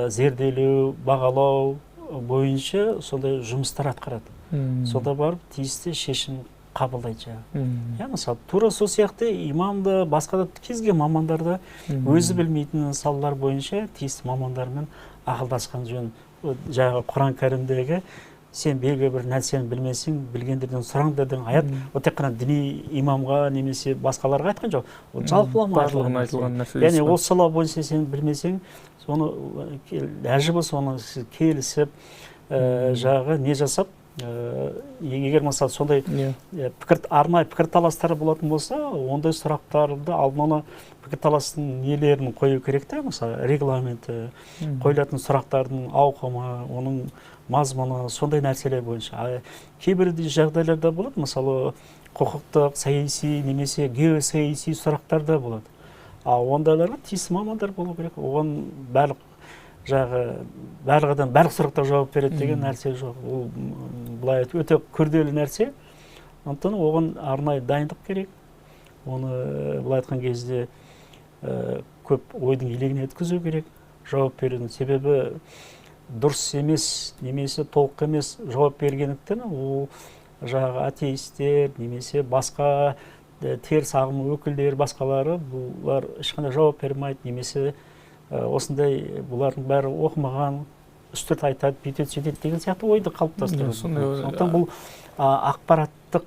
Speaker 2: зерделеу, бағалау бойынша сондай жұмыстар атқарады. Сонда барып тиісті шешім қабылдайды. Мысалы, тура сол сияқты имамда, басқа да кез келген мамандарда өзі білмейтін салалар бойынша тиісті мамандармен ақылдасқан жөн. Құран кәрімдегі сен белгілі бір нәрсені білмесең, білгендерден сұраңдар деген аят, ол тек қана діни имамға немесе басқаларға айтқан жоқ. Ол жалпылама айтылған нәрсе. Яғни ол сала бойынша сен білмесең, соны әжі болса оны келісіп, не жасап, егер мысалы сондай арнайы пікірталастар болатын болса, ондай сұрақтарды алдын ала пікірталастың нелерін қою керек те, мысалы регламенті, қойылатын сұрақтардың ауқымы, оның мазмұны, сондай нәрселер бойынша. Кейбір жағдайларда болады, мысалы құқықтық, саяси немесе геосаяси сұрақтар да болады. Ондайларға тиісті мамандар болу керек. Оған барлық адам барлық сұрақтарға жауап береді деген нәрсе жоқ. Ол былай өте күрделі нәрсе. Сондықтан оған арнайы дайындық керек. Оны былай айтқан кезде көп ойдың елегіне өткізу керек. Жауап берудің себебі дұрыс емес, немесе толық емес жауап бергендіктен ол атеистер, немесе басқа теріс ағым өкілдері, басқалары бұлар ешқандай жауап бермейді, немесе осындай бұлардың бәрі оқымаған, үстірт айтады, бүйтеді, сөйтеді деген сияқты ойды қалыптастырады. Сондықтан бұл ақпараттық,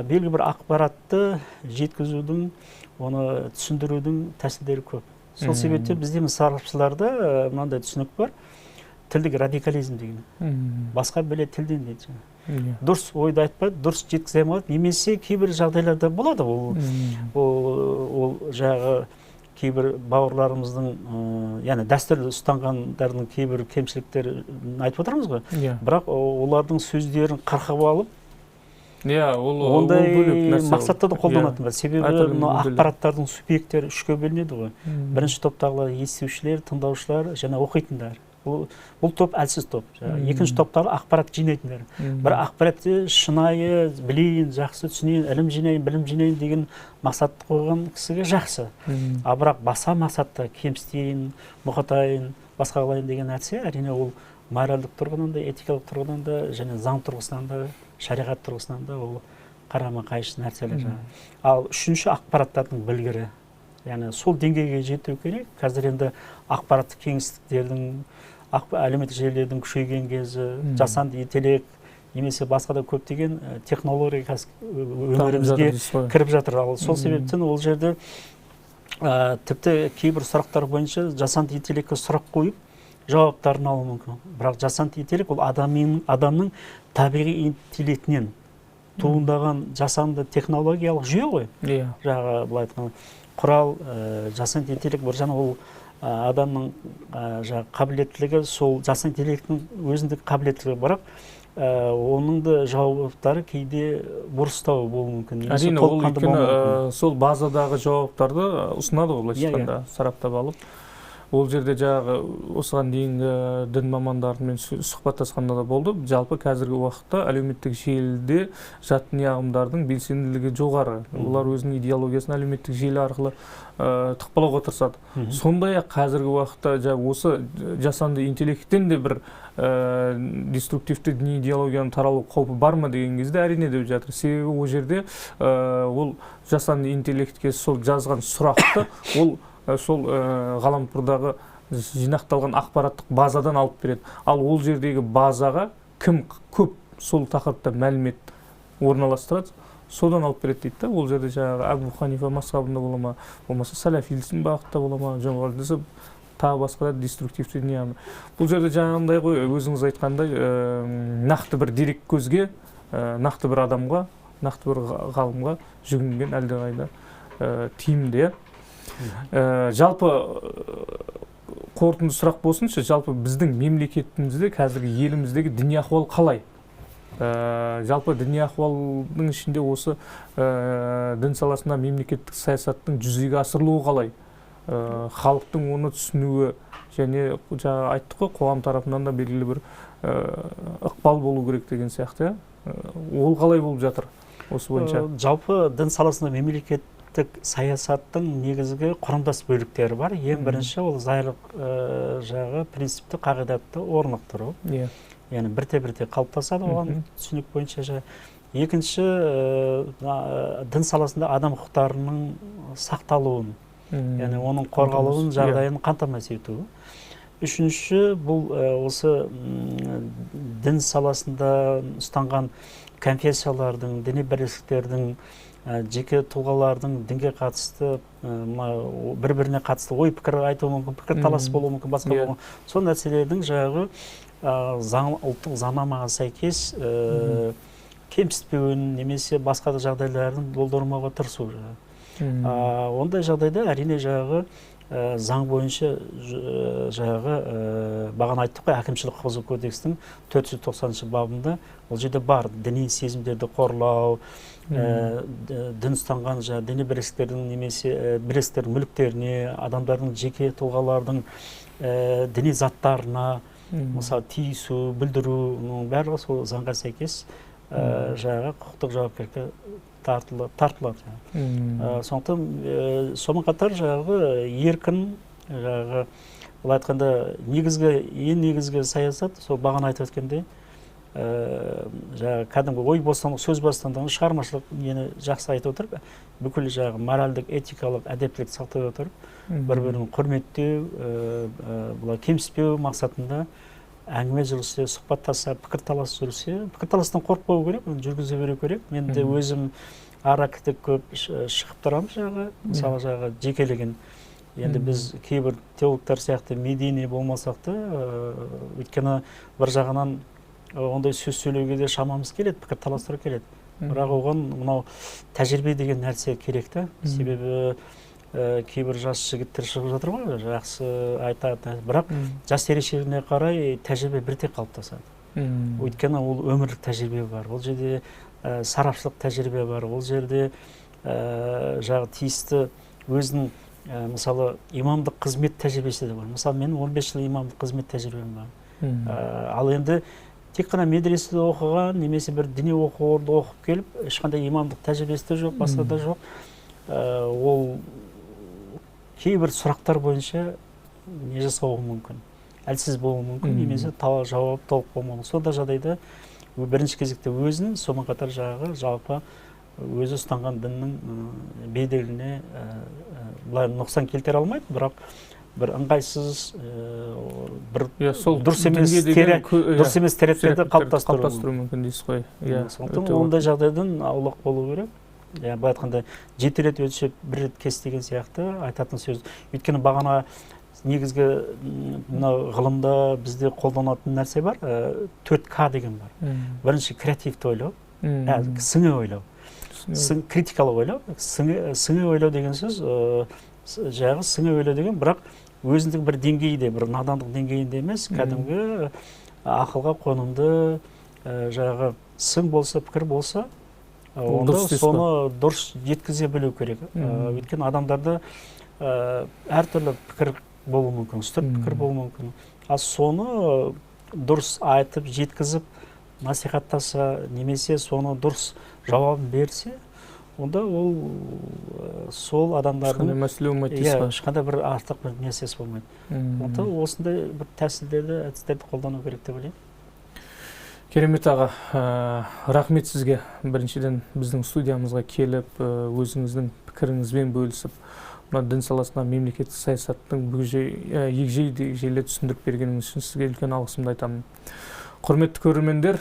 Speaker 2: белгілі бір ақпаратты жеткізудің, оны түсіндірудің тәсілдері көп. Сол себепте бізде сарапшыларда мынандай түсінік бар, тілдік радикализм деген. Басқа бөле тілден дейді. Дұрыс ойды айтпайды, дұрыс жеткізе алмайды, немесе кейбір жағдайларда болады. Ол кейбір бауырларымыздың, яғни дәстүрлі ұстанғандардың кейбір кемшіліктерін айтып отырмыз ғой. Бірақ олардың сөздерін қырқып алып, ондай мақсатта да қолданатын бар. Себебі ақпараттардың субъекттері үшке бөлінеді ғой. Бірінші топтағылар естушілер, тыңдаушылар және оқитындар. Бұл топ әлсіз топ. Екінші топтағы ақпарат жинайтындар. Бір ақпаратты шынайы білейін, жақсы түсінейін, ілім жинайын, білім жинайын деген мақсатты қойған кісіге жақсы. Бірақ баса мақсатта кемсітейін, мұқатайын, басқа қылайын деген нәрсе, әрине ол моральдық тұрғыдан да, этикалық тұрғыдан да, және заң тұрғысынан да, шариғат тұрғысынан да ол қарама қайшы нәрселер. Ал үшінші ақпараттардың білгірі. яғни сол деңгейге жету керек. Қазір енді ақпараттық кеңістіктердің, әлеуметтік желілердің күшейген кезі, жасанды интеллект немесе басқа да көптеген технология өмірімізге кіріп жатыр. Ал сол себептен ол жерде тіпті кейбір сұрақтар бойынша жасанды интеллектке сұрақ қойып жауаптарын алу мүмкін. Бірақ жасанды интеллект ол адамның табиғи интеллектінен туындаған жасанды технологиялық жүйе ғой. Жаңағы былай айтқанда құрал, жасанды интеллект бір жағынан ол адамның қабілеттілігі, сол жасанды интеллекттің өзіндік қабілеттілігі, бірақ оның да жауаптары кейде бұрыстау болуы мүмкін.
Speaker 1: Әрине, ол өйткені сол базадағы жауаптарды ұсынады ғой, былайша айтқанда, сараптап алып. Ол жерде жаңағы осыған дейінгі дін мамандарымен сұхбаттасқанда да болды. Жалпы қазіргі уақытта әлеуметтік желіде жат діни ағымдардың белсенділігі жоғары. Олар өзінің идеологиясын әлеуметтік желі арқылы тықпалауға тырысады. Сондай-ақ қазіргі уақытта осы жасанды интеллекттен де бір деструктивті діни идеологияның таралу қаупі бар ма деген кезде әрине деп жатыр. Себебі ол жерде ол жасанды интеллектке сол жазған сұрақты ол сол ғаламтордағы жинақталған ақпараттық базадан алып береді. Ал ол жердегі базаға кім көп сол тақырыпта мәлімет орналастырады, содан алып береді дейді. Ол жерде жаңағы Абу Ханифа мазхабында бола ма, болмаса салафизм бағытта бола ма, жоғарыдысы тағы басқа да деструктивті діни ағым. Бұл жерде жаңағындай ғой, өзіңіз айтқандай, нақты бір дерек көзге, нақты бір адамға, нақты бір ғалымға жүгінген әлдеқайда тиімді. Жалпы қорытынды сұрақ болсыншы, жалпы біздің мемлекетімізде, қазіргі еліміздегі діни ахуал қалай? Жалпы діни ахуалдың ішінде осы дін саласында мемлекеттік саясаттың жүзеге асырылуы қалай? Халықтың оны түсінуі және жаңа айттық қой, қоғам тарапынан да белгілі бір ықпал болу керек деген сияқты. Ол қалай болып жатыр осы бойынша?
Speaker 2: Жалпы дін саласында мемлекеттік саясаттың негізгі құрамдас бөліктері бар. Ең бірінші ол зайырлық жағы принципті қағидатты орнықтыру. Яғни бірте-бірте қалыптасады оған түсінік бойынша. Екінші, дін саласында адам құқықтарының сақталуын, яғни оның қорғалуын жағдайын қамтамасыз ету. Үшінші, бұл осы дін саласында ұстанған конфессиялардың, діни бірлестіктердің, жеке тұлғалардың дінге қатысты, бір-біріне қатысты ой пікір айтуы мүмкін, пікір талас болуы мүмкін, басқа болуы мүмкін. Сол нәрселердің жағы ұлттық заңнамаға сәйкес кемсітпеуін немесе басқа да жағдайларын болдырмауға тырысу. Ондай жағдайда әрине жағы заң бойынша жағы бағана айттық қой, әкімшілік құқық бұзу кодекстің 490 бабында ол жерде бар. Діни сезімдерді қорлау, дін ұстанған діни бірлестіктердің немесе бірлестіктердің мүліктеріне, адамдардың жеке тұлғалардың діни заттарына мысалы тиісу, білдіру, барлығы сол заңға сәйкес жағы құқықтық жауапкершілікке тартылады. Сондықтан сонымен қатар жағы еркін, жағы былай айтқанда ең негізгі саясат сол бағана айтып өткендей кәдімгі ой бостандығы, сөз бостандығын, шығармашылық нені жақсы айтып отырып, бүкіл жағы моральдық, этикалық, әдептілікті сақтай отырып, бір-бірін құрметтеу, бұлай кемсітпеу мақсатында әңгіме жүргізсе, сұхбаттаса, пікірталас жүргізсе, пікірталастан қорықпау керек, жүргізе беру керек. Мен де өзім ара кітік көп шығып тұрамыз жағы, мысалы жағы жекелеген. Енді біз кейбір теологтар сияқты медийный болмасақ та, өйткені бір жағынан ондай сөз сөйлеуге де шамамыз келеді, пікір таластыру келеді. Бірақ оған мынау тәжірибе деген нәрсе керек та. Себебі кейбір жас жігіттер шығып жатыр ғой, жақсы айтады. Бірақ жас ерекшелігіне қарай тәжірибе бірте қалыптасады. Өйткені ол өмірлік тәжірибе бар. Ол жерде сарапшылық тәжірибе бар. Ол жерде жағы тиісті өзінің мысалы имамдық қызмет тәжірибесі де бар. Мысалы мен 15 жыл имамдық қызмет тәжірибем бар. Ал енді тек қана медреседе оқыған, немесе бір діни оқу орнында оқып келіп, ешқандай имамдық тәжірибесі де жоқ, басқа да жоқ. Ол кейбір сұрақтар бойынша не жасауы мүмкін, әлсіз болуы мүмкін, немесе жауап толық болмауы мүмкін. Сонда жағдайда бірінші кезекте өзін, сонымен қатар жағы жалпы өзі ұстанған діннің беделіне былай нұқсан келтіре алмайды, бірақ бір ыңғайсыз бір дұрыс емес стереотиптерді қалыптастыру
Speaker 1: мүмкін дейсіз ғой.
Speaker 2: Сондықтан ондай жағдайдан аулақ болу керек. Былай айтқанда 7 рет өлшеп 1 рет кес деген сияқты айтатын сөз. Өйткені бағана негізгі ғылымда бізде қолданатын нәрсе бар, 4К деген бар. Бірінші креативті ойлау, сіңе ойлау, критикалық ойлау. Сіңе ойлау деген сөз, жағы сіңе ойлау деген, бірақ өзіндік бір деңгейде, бір надандық деңгейінде емес, кәдімгі ақылға қонымды, жағы сын болса, пікір болса, онда соны дұрыс жеткізе білу керек. Өйткені адамдарда әртүрлі пікір болуы мүмкін, үстірт пікір болуы мүмкін. Ал соны дұрыс айтып, жеткізіп, насихаттаса, немесе соны дұрыс жауабын берсе, онда ол сол адамдардың ешқандай бір артық бір нәрсесі болмайды. Онда осындай бір тәсілдерді, әдістерді қолдану керек деп ойлаймын.
Speaker 1: Керемет аға, рахмет сізге. Біріншіден біздің студиямызға келіп, өзіңіздің пікіріңізбен бөлісіп, дін саласына мемлекеттік саясаттың егжей-тегжейлі түсіндіріп бергеніңіз үшін сізге үлкен алғысымды айтамын. Құрметті көрермендер,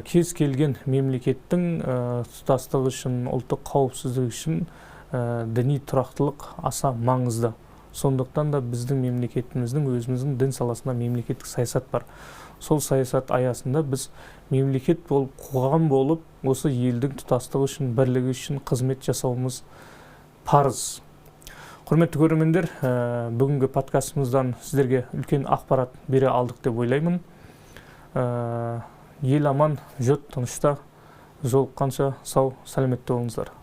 Speaker 1: кез келген мемлекеттің тұтастығы үшін, ұлттық қауіпсіздігі үшін діни тұрақтылық аса маңызды. Сондықтан да біздің мемлекетіміздің, өзіміздің дін саласына мемлекеттік саясат бар. Сол саясат аясында біз мемлекет болып, қоғам болып, осы елдің тұтастығы үшін, бірлігі үшін қызмет жасауымыз парыз. Құрметті көрермендер, бүгінгі подкастымыздан сіздерге үлкен ақпарат бере алдық деп ойлаймын. Ел аман, жұрт тынышта, жолыққанша сау, сәлеметті болыңыздар.